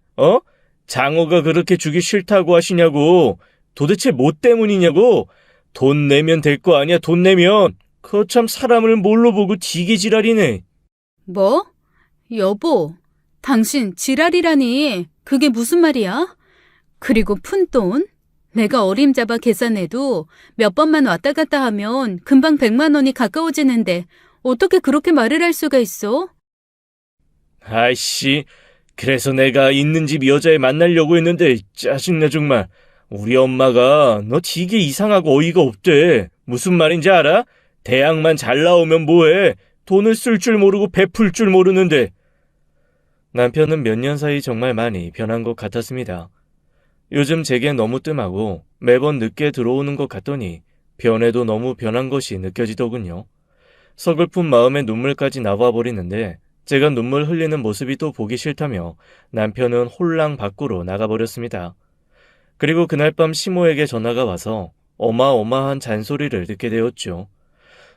장어가 그렇게 주기 싫다고 하시냐고. 도대체 뭐 때문이냐고. 돈 내면 될 거 아니야, 돈 내면. 그거 참 사람을 뭘로 보고 되게 지랄이네. 뭐? 여보, 당신 지랄이라니. 그게 무슨 말이야? 그리고 푼돈? 내가 어림잡아 계산해도 몇 번만 왔다 갔다 하면 금방 100만 원이 가까워지는데 어떻게 그렇게 말을 할 수가 있어? 아이씨, 그래서 내가 있는 집 여자애 만나려고 했는데 짜증나 정말. 우리 엄마가 너 되게 이상하고 어이가 없대. 무슨 말인지 알아? 대학만 잘 나오면 뭐해? 돈을 쓸 줄 모르고 베풀 줄 모르는데. 남편은 몇 년 사이 정말 많이 변한 것 같았습니다. 요즘 제게 너무 뜸하고 매번 늦게 들어오는 것 같더니 변해도 너무 변한 것이 느껴지더군요. 서글픈 마음에 눈물까지 나와버리는데 제가 눈물 흘리는 모습이 또 보기 싫다며 남편은 홀랑 밖으로 나가버렸습니다. 그리고 그날 밤 시모에게 전화가 와서 어마어마한 잔소리를 듣게 되었죠.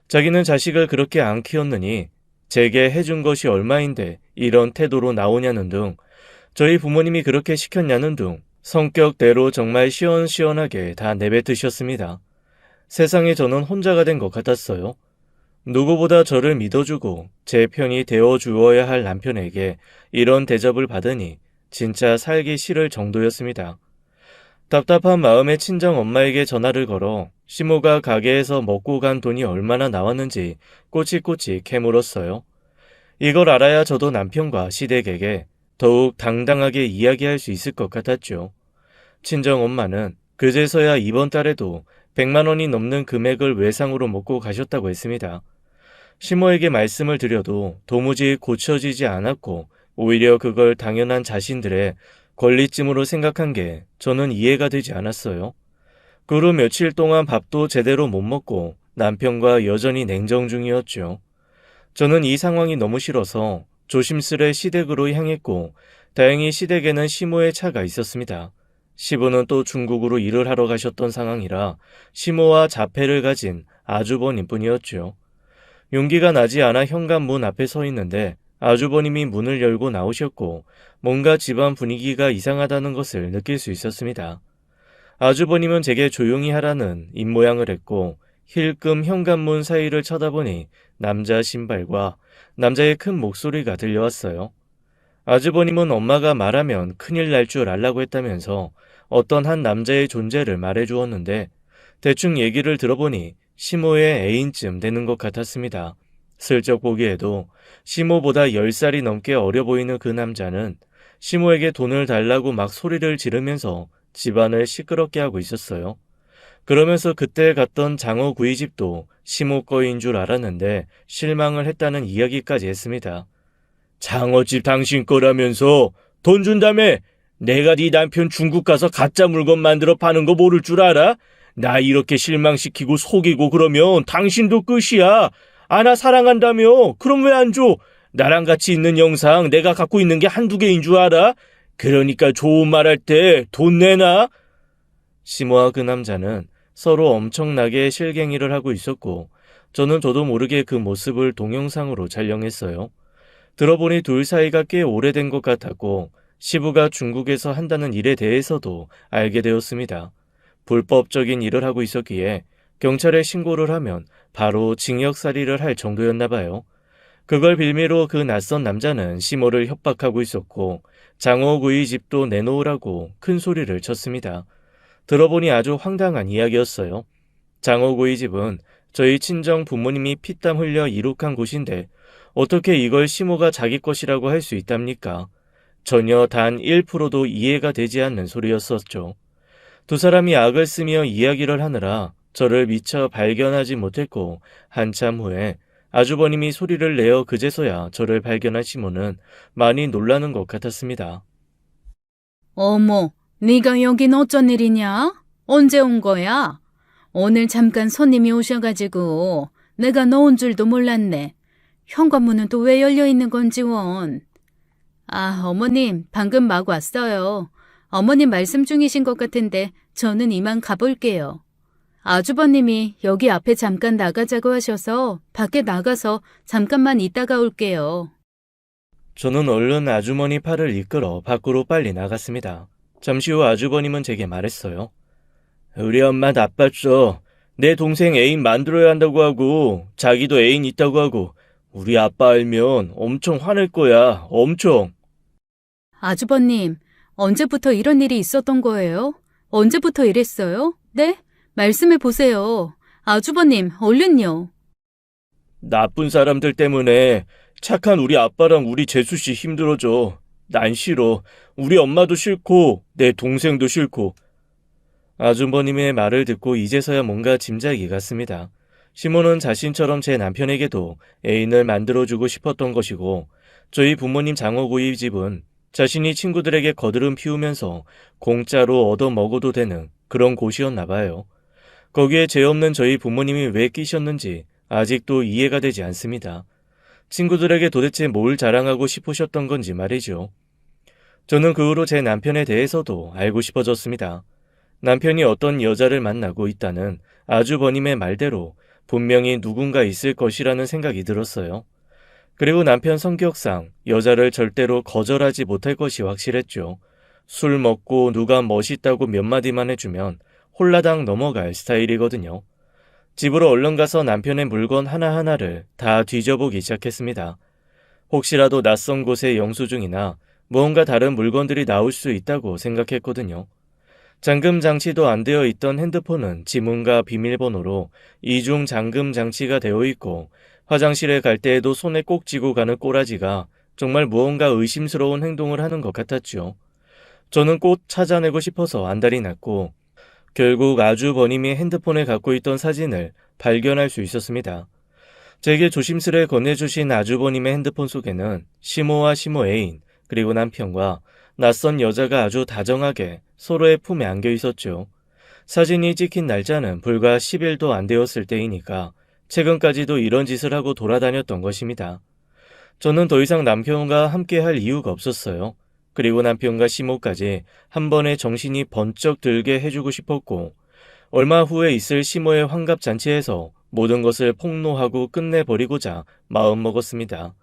자기는 자식을 그렇게 안 키웠느니 제게 해준 것이 얼마인데 이런 태도로 나오냐는 등 저희 부모님이 그렇게 시켰냐는 등 성격대로 정말 시원시원하게 다 내뱉으셨습니다. 세상에 저는 혼자가 된 것 같았어요. 누구보다 저를 믿어주고 제 편이 되어주어야 할 남편에게 이런 대접을 받으니 진짜 살기 싫을 정도였습니다. 답답한 마음에 친정 엄마에게 전화를 걸어 시모가 가게에서 먹고 간 돈이 얼마나 나왔는지 꼬치꼬치 캐물었어요. 이걸 알아야 저도 남편과 시댁에게 더욱 당당하게 이야기할 수 있을 것 같았죠. 친정엄마는 그제서야 이번 달에도 100만 원이 넘는 금액을 외상으로 먹고 가셨다고 했습니다. 시모에게 말씀을 드려도 도무지 고쳐지지 않았고 오히려 그걸 당연한 자신들의 권리쯤으로 생각한 게 저는 이해가 되지 않았어요. 그 후 며칠 동안 밥도 제대로 못 먹고 남편과 여전히 냉정 중이었죠. 저는 이 상황이 너무 싫어서 조심스레 시댁으로 향했고 다행히 시댁에는 시모의 차가 있었습니다. 시부는 또 중국으로 일을 하러 가셨던 상황이라 시모와 자패를 가진 아주버님 뿐이었죠. 용기가 나지 않아 현관문 앞에 서 있는데 아주버님이 문을 열고 나오셨고 뭔가 집안 분위기가 이상하다는 것을 느낄 수 있었습니다. 아주버님은 제게 조용히 하라는 입모양을 했고 힐끔 현관문 사이를 쳐다보니 남자 신발과 남자의 큰 목소리가 들려왔어요. 아주버님은 엄마가 말하면 큰일 날 줄 알라고 했다면서 어떤 한 남자의 존재를 말해주었는데 대충 얘기를 들어보니 시모의 애인쯤 되는 것 같았습니다. 슬쩍 보기에도 시모보다 10살이 넘게 어려 보이는 그 남자는 시모에게 돈을 달라고 막 소리를 지르면서 집안을 시끄럽게 하고 있었어요. 그러면서 그때 갔던 장어구이집도 시모 거인 줄 알았는데 실망을 했다는 이야기까지 했습니다. 장어집 당신 거라면서 돈 준다며? 내가 네 남편 중국 가서 가짜 물건 만들어 파는 거 모를 줄 알아? 나 이렇게 실망시키고 속이고 그러면 당신도 끝이야. 아, 나 사랑한다며? 그럼 왜 안 줘? 나랑 같이 있는 영상 내가 갖고 있는 게 한두 개인 줄 알아? 그러니까 좋은 말 할 때 돈 내놔? 시모와 그 남자는 서로 엄청나게 실갱이를 하고 있었고 저도 모르게 그 모습을 동영상으로 촬영했어요. 들어보니 둘 사이가 꽤 오래된 것 같았고 시부가 중국에서 한다는 일에 대해서도 알게 되었습니다. 불법적인 일을 하고 있었기에 경찰에 신고를 하면 바로 징역살이를 할 정도였나 봐요. 그걸 빌미로 그 낯선 남자는 시모를 협박하고 있었고 장어구이 집도 내놓으라고 큰 소리를 쳤습니다. 들어보니 아주 황당한 이야기였어요. 장어구이 집은 저희 친정 부모님이 피땀 흘려 이룩한 곳인데 어떻게 이걸 시모가 자기 것이라고 할 수 있답니까? 전혀 단 1%도 이해가 되지 않는 소리였었죠. 두 사람이 악을 쓰며 이야기를 하느라 저를 미처 발견하지 못했고 한참 후에 아주버님이 소리를 내어 그제서야 저를 발견한 시모는 많이 놀라는 것 같았습니다. 어머, 네가 여긴 어쩐 일이냐? 언제 온 거야? 오늘 잠깐 손님이 오셔가지고 내가 너 온 줄도 몰랐네. 현관문은 또 왜 열려 있는 건지 원. 아, 어머님, 방금 막 왔어요. 어머님 말씀 중이신 것 같은데 저는 이만 가볼게요. 아주버님이 여기 앞에 잠깐 나가자고 하셔서 밖에 나가서 잠깐만 있다가 올게요. 저는 얼른 아주머니 팔을 이끌어 밖으로 빨리 나갔습니다. 잠시 후 아주버님은 제게 말했어요. 우리 엄마 나빴어. 내 동생 애인 만들어야 한다고 하고 자기도 애인 있다고 하고 우리 아빠 알면 엄청 화낼 거야. 엄청. 아주버님, 언제부터 이런 일이 있었던 거예요? 언제부터 이랬어요? 네? 말씀해 보세요. 아주버님, 얼른요. 나쁜 사람들 때문에 착한 우리 아빠랑 우리 재수 씨 힘들어져. 난 싫어. 우리 엄마도 싫고 내 동생도 싫고. 아주버님의 말을 듣고 이제서야 뭔가 짐작이 갔습니다. 시모는 자신처럼 제 남편에게도 애인을 만들어주고 싶었던 것이고 저희 부모님 장어구이 집은 자신이 친구들에게 거드름 피우면서 공짜로 얻어먹어도 되는 그런 곳이었나 봐요. 거기에 죄 없는 저희 부모님이 왜 끼셨는지 아직도 이해가 되지 않습니다. 친구들에게 도대체 뭘 자랑하고 싶으셨던 건지 말이죠. 저는 그 후로 제 남편에 대해서도 알고 싶어졌습니다. 남편이 어떤 여자를 만나고 있다는 아주버님의 말대로 분명히 누군가 있을 것이라는 생각이 들었어요. 그리고 남편 성격상 여자를 절대로 거절하지 못할 것이 확실했죠. 술 먹고 누가 멋있다고 몇 마디만 해주면 홀라당 넘어갈 스타일이거든요. 집으로 얼른 가서 남편의 물건 하나하나를 다 뒤져보기 시작했습니다. 혹시라도 낯선 곳의 영수증이나 무언가 다른 물건들이 나올 수 있다고 생각했거든요. 잠금 장치도 안 되어 있던 핸드폰은 지문과 비밀번호로 이중 잠금 장치가 되어 있고 화장실에 갈 때에도 손에 꼭 쥐고 가는 꼬라지가 정말 무언가 의심스러운 행동을 하는 것 같았죠. 저는 꼭 찾아내고 싶어서 안달이 났고 결국 아주버님이 핸드폰에 갖고 있던 사진을 발견할 수 있었습니다. 제게 조심스레 건네주신 아주버님의 핸드폰 속에는 시모와 시모 애인 그리고 남편과 낯선 여자가 아주 다정하게 서로의 품에 안겨 있었죠. 사진이 찍힌 날짜는 불과 10일도 안 되었을 때이니까 최근까지도 이런 짓을 하고 돌아다녔던 것입니다. 저는 더 이상 남편과 함께 할 이유가 없었어요. 그리고 남편과 시모까지 한 번에 정신이 번쩍 들게 해주고 싶었고 얼마 후에 있을 시모의 환갑잔치에서 모든 것을 폭로하고 끝내버리고자 마음먹었습니다.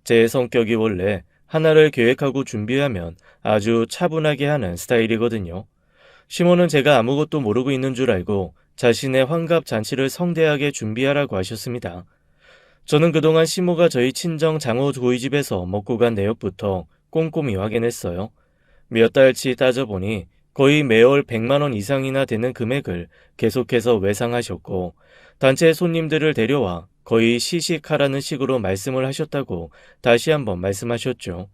제 성격이 원래 하나를 계획하고 준비하면 아주 차분하게 하는 스타일이거든요. 시모는 제가 아무것도 모르고 있는 줄 알고 자신의 환갑잔치를 성대하게 준비하라고 하셨습니다. 저는 그동안 시모가 저희 친정 장호 고깃집에서 먹고 간 내역부터 꼼꼼히 확인했어요. 몇 달치 따져보니 거의 매월 100만 원 이상이나 되는 금액을 계속해서 외상하셨고 단체 손님들을 데려와 거의 시식하라는 식으로 말씀을 하셨다고 다시 한번 말씀하셨죠.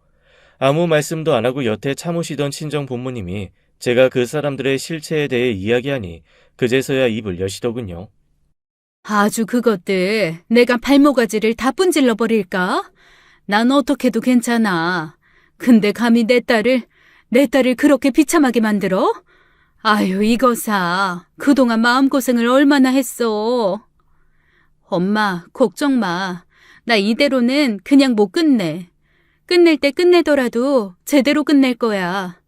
아무 말씀도 안 하고 여태 참으시던 친정 부모님이 제가 그 사람들의 실체에 대해 이야기하니 그제서야 입을 여시더군요. 아주 그것들 내가 발모가지를 다 분질러 버릴까? 난 어떻게도 괜찮아. 근데 감히 내 딸을 그렇게 비참하게 만들어? 아유, 이거사. 그동안 마음고생을 얼마나 했어. 엄마, 걱정 마. 나 이대로는 그냥 못 끝내. 끝낼 때 끝내더라도 제대로 끝낼 거야.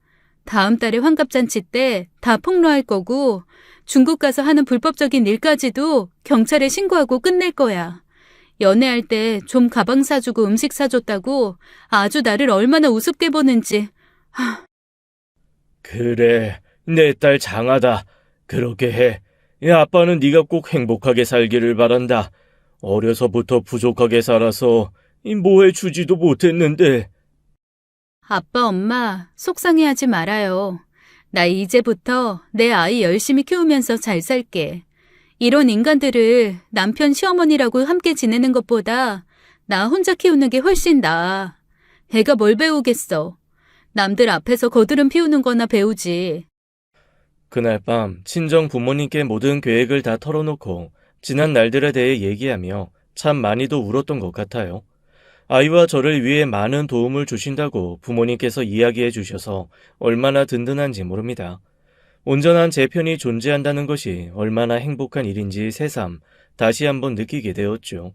다음 달에 환갑잔치 때 다 폭로할 거고 중국 가서 하는 불법적인 일까지도 경찰에 신고하고 끝낼 거야. 연애할 때 좀 가방 사주고 음식 사줬다고 아주 나를 얼마나 우습게 보는지. 그래, 내 딸 장하다. 그렇게 해. 야, 아빠는 네가 꼭 행복하게 살기를 바란다. 어려서부터 부족하게 살아서 뭐해 주지도 못했는데. 아빠, 엄마, 속상해하지 말아요. 나 이제부터 내 아이 열심히 키우면서 잘 살게. 이런 인간들을 남편 시어머니라고 함께 지내는 것보다 나 혼자 키우는 게 훨씬 나아. 애가 뭘 배우겠어. 남들 앞에서 거드름 피우는 거나 배우지. 그날 밤 친정 부모님께 모든 계획을 다 털어놓고 지난 날들에 대해 얘기하며 참 많이도 울었던 것 같아요. 아이와 저를 위해 많은 도움을 주신다고 부모님께서 이야기해 주셔서 얼마나 든든한지 모릅니다. 온전한 제 편이 존재한다는 것이 얼마나 행복한 일인지 새삼 다시 한번 느끼게 되었죠.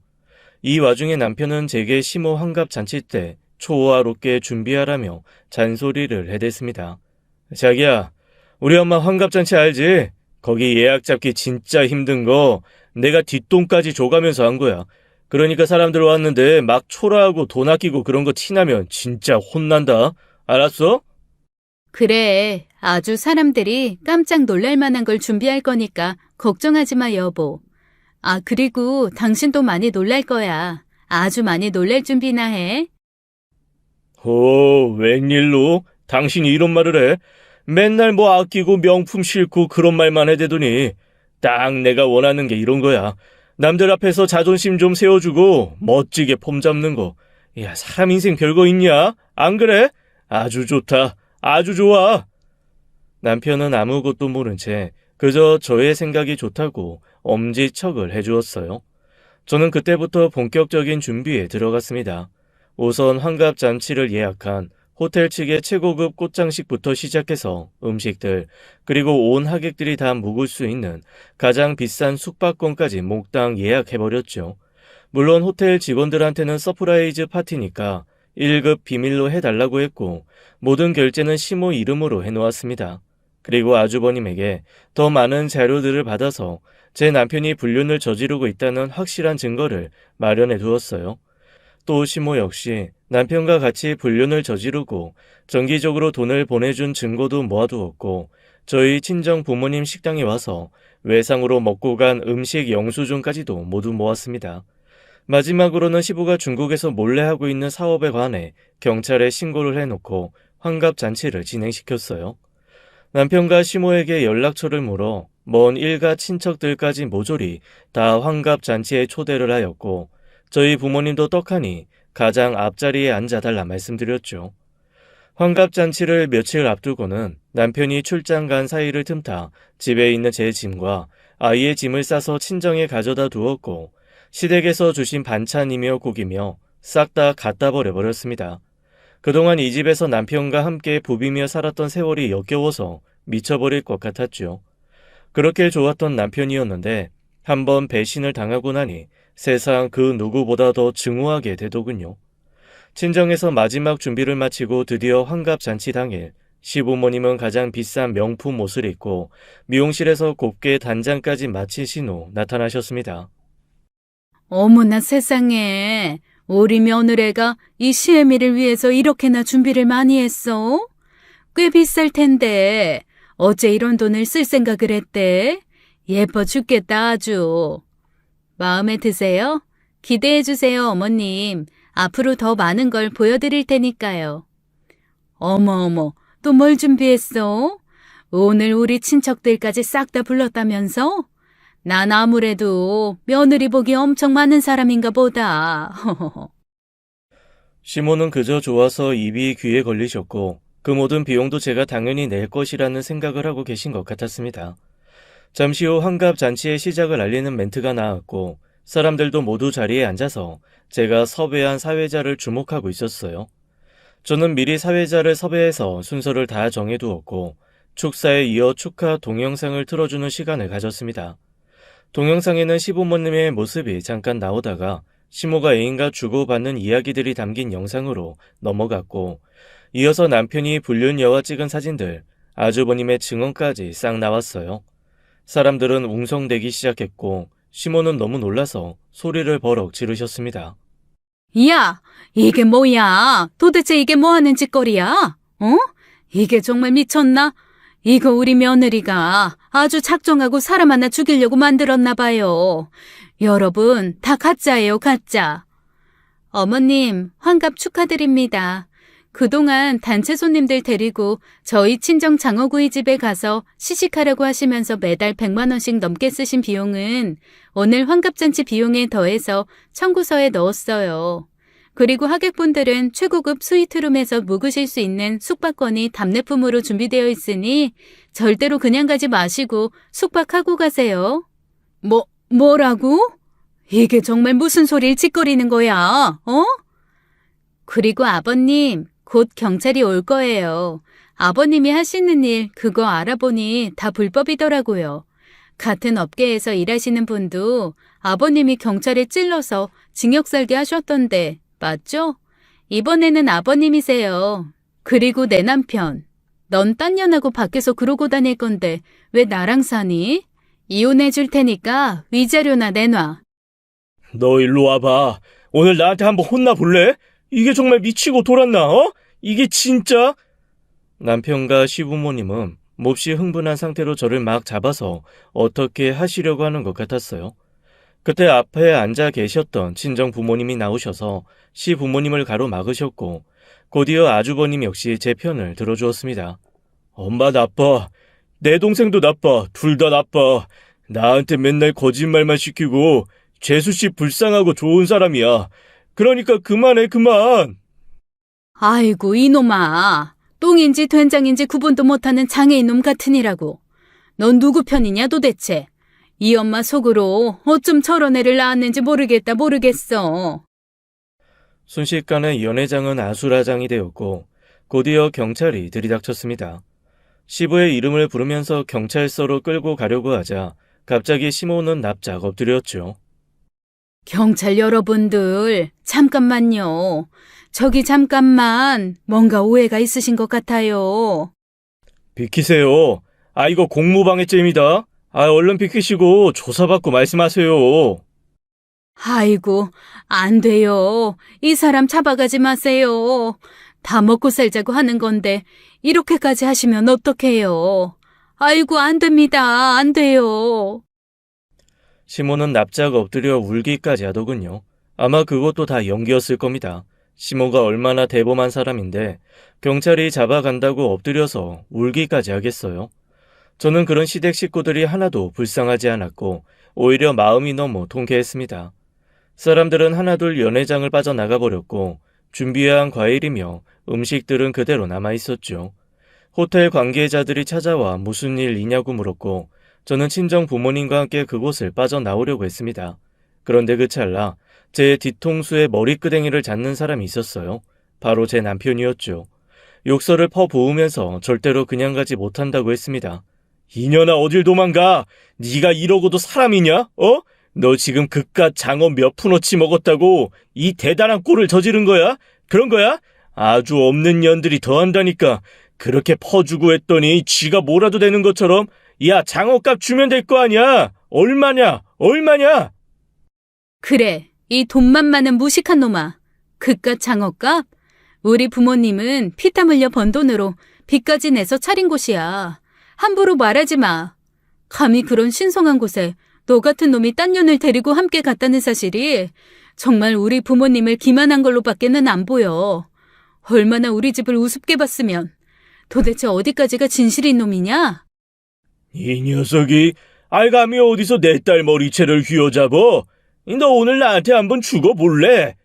이 와중에 남편은 제게 시모 환갑 잔치 때 초호화롭게 준비하라며 잔소리를 해댔습니다. 자기야, 우리 엄마 환갑 잔치 알지? 거기 예약 잡기 진짜 힘든 거 내가 뒷돈까지 줘가면서 한 거야. 그러니까 사람들 왔는데 막 초라하고 돈 아끼고 그런 거 티나면 진짜 혼난다. 알았어? 그래, 아주 사람들이 깜짝 놀랄 만한 걸 준비할 거니까 걱정하지 마, 여보. 아, 그리고 당신도 많이 놀랄 거야. 아주 많이 놀랄 준비나 해. 웬일로? 당신이 이런 말을 해? 맨날 뭐 아끼고 명품 싫고 그런 말만 해대더니 딱 내가 원하는 게 이런 거야. 남들 앞에서 자존심 좀 세워주고 멋지게 폼 잡는 거. 야, 사람 인생 별거 있냐? 안 그래? 아주 좋다. 아주 좋아. 남편은 아무것도 모른 채 그저 저의 생각이 좋다고 엄지척을 해주었어요. 저는 그때부터 본격적인 준비에 들어갔습니다. 우선 환갑잔치를 예약한 호텔 측의 최고급 꽃장식부터 시작해서 음식들, 그리고 온 하객들이 다 묵을 수 있는 가장 비싼 숙박권까지 몽땅 예약해버렸죠. 물론 호텔 직원들한테는 서프라이즈 파티니까 1급 비밀로 해달라고 했고 모든 결제는 시모 이름으로 해놓았습니다. 그리고 아주버님에게 더 많은 자료들을 받아서 제 남편이 불륜을 저지르고 있다는 확실한 증거를 마련해 두었어요. 또 시모 역시 남편과 같이 불륜을 저지르고 정기적으로 돈을 보내준 증거도 모아두었고 저희 친정 부모님 식당에 와서 외상으로 먹고 간 음식 영수증까지도 모두 모았습니다. 마지막으로는 시부가 중국에서 몰래 하고 있는 사업에 관해 경찰에 신고를 해놓고 환갑잔치를 진행시켰어요. 남편과 시모에게 연락처를 물어 먼 일가 친척들까지 모조리 다 환갑잔치에 초대를 하였고 저희 부모님도 떡하니 가장 앞자리에 앉아달라 말씀드렸죠. 환갑잔치를 며칠 앞두고는 남편이 출장 간 사이를 틈타 집에 있는 제 짐과 아이의 짐을 싸서 친정에 가져다 두었고 시댁에서 주신 반찬이며 고기며 싹 다 갖다 버려버렸습니다. 그동안 이 집에서 남편과 함께 부비며 살았던 세월이 역겨워서 미쳐버릴 것 같았죠. 그렇게 좋았던 남편이었는데 한번 배신을 당하고 나니 세상 그 누구보다 더 증오하게 되더군요. 친정에서 마지막 준비를 마치고 드디어 환갑잔치 당일 시부모님은 가장 비싼 명품 옷을 입고 미용실에서 곱게 단장까지 마치신 후 나타나셨습니다. 어머나 세상에, 우리 며느리가 이 시애미를 위해서 이렇게나 준비를 많이 했어? 꽤 비쌀 텐데 어째 이런 돈을 쓸 생각을 했대? 예뻐 죽겠다 아주. 마음에 드세요? 기대해 주세요, 어머님. 앞으로 더 많은 걸 보여드릴 테니까요. 어머, 또 뭘 준비했어? 오늘 우리 친척들까지 싹 다 불렀다면서? 난 아무래도 며느리 복이 엄청 많은 사람인가 보다. 시모는 그저 좋아서 입이 귀에 걸리셨고 그 모든 비용도 제가 당연히 낼 것이라는 생각을 하고 계신 것 같았습니다. 잠시 후 환갑잔치의 시작을 알리는 멘트가 나왔고 사람들도 모두 자리에 앉아서 제가 섭외한 사회자를 주목하고 있었어요. 저는 미리 사회자를 섭외해서 순서를 다 정해두었고 축사에 이어 축하 동영상을 틀어주는 시간을 가졌습니다. 동영상에는 시부모님의 모습이 잠깐 나오다가 시모가 애인과 주고받는 이야기들이 담긴 영상으로 넘어갔고 이어서 남편이 불륜여와 찍은 사진들, 아주버님의 증언까지 싹 나왔어요. 사람들은 웅성대기 시작했고 시모는 너무 놀라서 소리를 버럭 지르셨습니다. 야, 이게 뭐야? 도대체 이게 뭐 하는 짓거리야? 어? 이게 정말 미쳤나? 이거 우리 며느리가 아주 작정하고 사람 하나 죽이려고 만들었나 봐요. 여러분, 다 가짜예요, 가짜. 어머님, 환갑 축하드립니다. 그동안 단체 손님들 데리고 저희 친정 장어구이 집에 가서 시식하려고 하시면서 매달 100만 원씩 넘게 쓰신 비용은 오늘 환갑잔치 비용에 더해서 청구서에 넣었어요. 그리고 하객분들은 최고급 스위트룸에서 묵으실 수 있는 숙박권이 답례품으로 준비되어 있으니 절대로 그냥 가지 마시고 숙박하고 가세요. 뭐라고? 이게 정말 무슨 소리를 짓거리는 거야, 어? 그리고 아버님, 곧 경찰이 올 거예요. 아버님이 하시는 일 그거 알아보니 다 불법이더라고요. 같은 업계에서 일하시는 분도 아버님이 경찰에 찔러서 징역 살게 하셨던데 맞죠? 이번에는 아버님이세요. 그리고 내 남편. 넌 딴 년하고 밖에서 그러고 다닐 건데 왜 나랑 사니? 이혼해 줄 테니까 위자료나 내놔. 너 일로 와봐. 오늘 나한테 한번 혼나볼래? 이게 정말 미치고 돌았나, 어? 이게 진짜? 남편과 시부모님은 몹시 흥분한 상태로 저를 막 잡아서 어떻게 하시려고 하는 것 같았어요. 그때 앞에 앉아 계셨던 친정 부모님이 나오셔서 시부모님을 가로막으셨고 곧이어 아주버님 역시 제 편을 들어주었습니다. 엄마 나빠. 내 동생도 나빠. 둘 다 나빠. 나한테 맨날 거짓말만 시키고 재수씨 불쌍하고 좋은 사람이야. 그러니까 그만해, 그만. 아이고 이놈아. 똥인지 된장인지 구분도 못하는 장애인 놈 같으니라고. 넌 누구 편이냐 도대체. 이 엄마 속으로 어쩜 저런 애를 낳았는지 모르겠어. 순식간에 연회장은 아수라장이 되었고 곧이어 경찰이 들이닥쳤습니다. 시부의 이름을 부르면서 경찰서로 끌고 가려고 하자 갑자기 시모는 납작 엎드렸죠. 경찰 여러분들, 잠깐만요. 저기 잠깐만, 뭔가 오해가 있으신 것 같아요. 비키세요. 이거 공무방해죄입니다. 얼른 비키시고 조사받고 말씀하세요. 아이고, 안 돼요. 이 사람 잡아가지 마세요. 다 먹고 살자고 하는 건데 이렇게까지 하시면 어떡해요. 아이고, 안 됩니다. 안 돼요. 시모는 납작 엎드려 울기까지 하더군요. 아마 그것도 다 연기였을 겁니다. 시모가 얼마나 대범한 사람인데 경찰이 잡아간다고 엎드려서 울기까지 하겠어요. 저는 그런 시댁 식구들이 하나도 불쌍하지 않았고 오히려 마음이 너무 통쾌했습니다. 사람들은 하나둘 연회장을 빠져나가 버렸고 준비한 과일이며 음식들은 그대로 남아 있었죠. 호텔 관계자들이 찾아와 무슨 일이냐고 물었고 저는 친정 부모님과 함께 그곳을 빠져나오려고 했습니다. 그런데 그 찰나 제 뒤통수에 머리끄댕이를 잡는 사람이 있었어요. 바로 제 남편이었죠. 욕설을 퍼부으면서 절대로 그냥 가지 못한다고 했습니다. 이년아 어딜 도망가? 네가 이러고도 사람이냐? 어? 너 지금 그깟 장어 몇 푼어치 먹었다고 이 대단한 꼴을 저지른 거야? 그런 거야? 아주 없는 년들이 더한다니까. 그렇게 퍼주고 했더니 쥐가 몰아도 되는 것처럼 야 장어값 주면 될 거 아니야? 얼마냐? 얼마냐? 그래, 이 돈만 많은 무식한 놈아. 그깟 장어값? 우리 부모님은 피땀 흘려 번 돈으로 빚까지 내서 차린 곳이야. 함부로 말하지 마. 감히 그런 신성한 곳에 너 같은 놈이 딴 년을 데리고 함께 갔다는 사실이 정말 우리 부모님을 기만한 걸로밖에는 안 보여. 얼마나 우리 집을 우습게 봤으면. 도대체 어디까지가 진실인 놈이냐? 이 녀석이 알감이 어디서 내 딸 머리채를 휘어잡어? 너 오늘 나한테 한번 죽어볼래?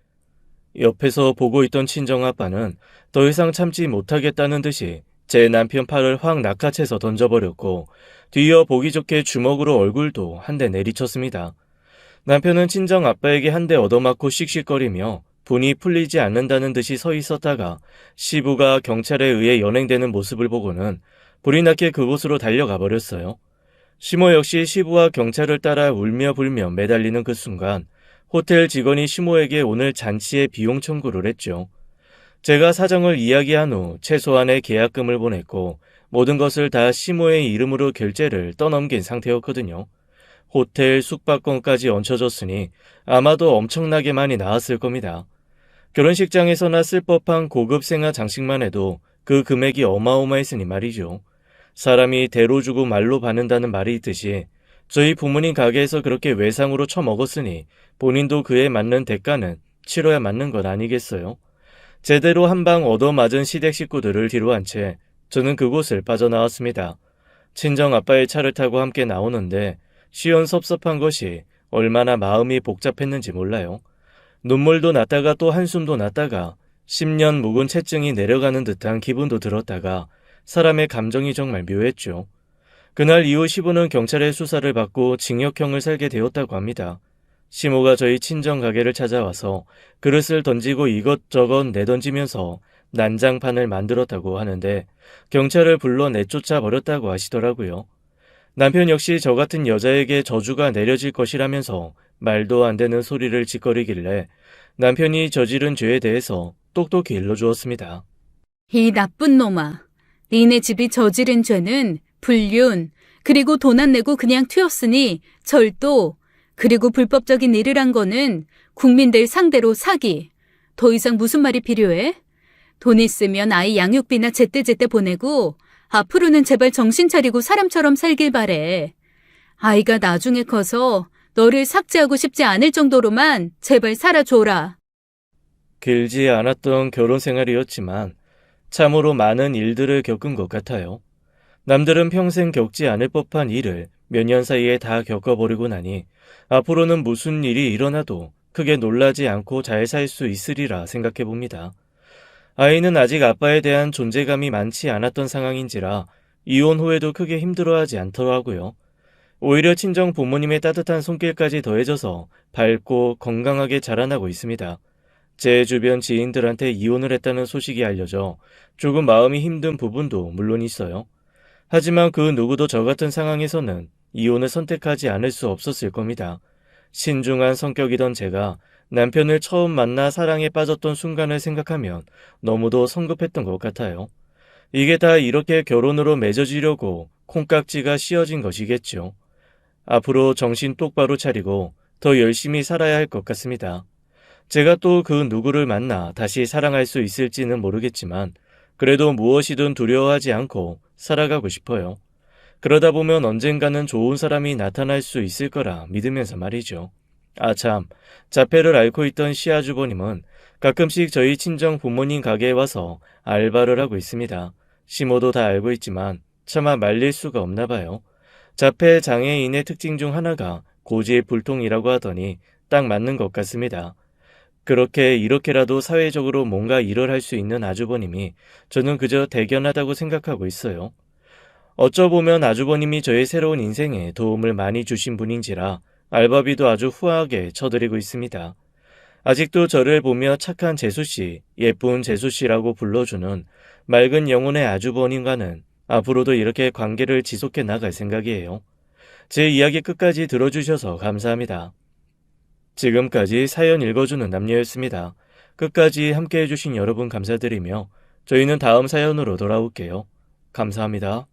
옆에서 보고 있던 친정아빠는 더 이상 참지 못하겠다는 듯이 제 남편 팔을 확 낚아채서 던져버렸고 뒤이어 보기 좋게 주먹으로 얼굴도 한 대 내리쳤습니다. 남편은 친정아빠에게 한 대 얻어맞고 씩씩거리며 분이 풀리지 않는다는 듯이 서 있었다가 시부가 경찰에 의해 연행되는 모습을 보고는 불이 나게 그곳으로 달려가 버렸어요. 시모 역시 시부와 경찰을 따라 울며 불며 매달리는 그 순간 호텔 직원이 시모에게 오늘 잔치의 비용 청구를 했죠. 제가 사정을 이야기한 후 최소한의 계약금을 보냈고 모든 것을 다 시모의 이름으로 결제를 떠넘긴 상태였거든요. 호텔 숙박권까지 얹혀졌으니 아마도 엄청나게 많이 나왔을 겁니다. 결혼식장에서나 쓸 법한 고급 생화 장식만 해도 그 금액이 어마어마했으니 말이죠. 사람이 대로 주고 말로 받는다는 말이 있듯이 저희 부모님 가게에서 그렇게 외상으로 처먹었으니 본인도 그에 맞는 대가는 치러야 맞는 것 아니겠어요? 제대로 한 방 얻어맞은 시댁 식구들을 뒤로 한 채 저는 그곳을 빠져나왔습니다. 친정 아빠의 차를 타고 함께 나오는데 시원섭섭한 것이 얼마나 마음이 복잡했는지 몰라요. 눈물도 났다가 또 한숨도 났다가 10년 묵은 채증이 내려가는 듯한 기분도 들었다가 사람의 감정이 정말 묘했죠. 그날 이후 시부는 경찰의 수사를 받고 징역형을 살게 되었다고 합니다. 시모가 저희 친정 가게를 찾아와서 그릇을 던지고 이것저것 내던지면서 난장판을 만들었다고 하는데 경찰을 불러 내쫓아 버렸다고 하시더라고요. 남편 역시 저 같은 여자에게 저주가 내려질 것이라면서 말도 안 되는 소리를 짓거리길래 남편이 저지른 죄에 대해서 똑똑히 일러주었습니다. 이 나쁜 놈아. 니네 집이 저지른 죄는 불륜, 그리고 돈 안 내고 그냥 튀었으니 절도, 그리고 불법적인 일을 한 거는 국민들 상대로 사기. 더 이상 무슨 말이 필요해? 돈 있으면 아이 양육비나 제때제때 보내고 앞으로는 제발 정신 차리고 사람처럼 살길 바래. 아이가 나중에 커서 너를 삭제하고 싶지 않을 정도로만 제발 살아줘라. 길지 않았던 결혼 생활이었지만 참으로 많은 일들을 겪은 것 같아요. 남들은 평생 겪지 않을 법한 일을 몇 년 사이에 다 겪어버리고 나니 앞으로는 무슨 일이 일어나도 크게 놀라지 않고 잘 살 수 있으리라 생각해 봅니다. 아이는 아직 아빠에 대한 존재감이 많지 않았던 상황인지라 이혼 후에도 크게 힘들어하지 않더라고요. 오히려 친정 부모님의 따뜻한 손길까지 더해져서 밝고 건강하게 자라나고 있습니다. 제 주변 지인들한테 이혼을 했다는 소식이 알려져 조금 마음이 힘든 부분도 물론 있어요. 하지만 그 누구도 저 같은 상황에서는 이혼을 선택하지 않을 수 없었을 겁니다. 신중한 성격이던 제가 남편을 처음 만나 사랑에 빠졌던 순간을 생각하면 너무도 성급했던 것 같아요. 이게 다 이렇게 결혼으로 맺어지려고 콩깍지가 씌어진 것이겠죠. 앞으로 정신 똑바로 차리고 더 열심히 살아야 할 것 같습니다. 제가 또 그 누구를 만나 다시 사랑할 수 있을지는 모르겠지만 그래도 무엇이든 두려워하지 않고 살아가고 싶어요. 그러다 보면 언젠가는 좋은 사람이 나타날 수 있을 거라 믿으면서 말이죠. 아참, 자폐를 앓고 있던 시아주버님은 가끔씩 저희 친정 부모님 가게에 와서 알바를 하고 있습니다. 시모도 다 알고 있지만 차마 말릴 수가 없나 봐요. 자폐 장애인의 특징 중 하나가 고지의 불통이라고 하더니 딱 맞는 것 같습니다. 그렇게 이렇게라도 사회적으로 뭔가 일을 할 수 있는 아주버님이 저는 그저 대견하다고 생각하고 있어요. 어쩌보면 아주버님이 저의 새로운 인생에 도움을 많이 주신 분인지라 알바비도 아주 후하게 쳐드리고 있습니다. 아직도 저를 보며 착한 재수씨, 예쁜 재수씨라고 불러주는 맑은 영혼의 아주버님과는 앞으로도 이렇게 관계를 지속해 나갈 생각이에요. 제 이야기 끝까지 들어주셔서 감사합니다. 지금까지 사연 읽어주는 남녀였습니다. 끝까지 함께 해주신 여러분 감사드리며 저희는 다음 사연으로 돌아올게요. 감사합니다.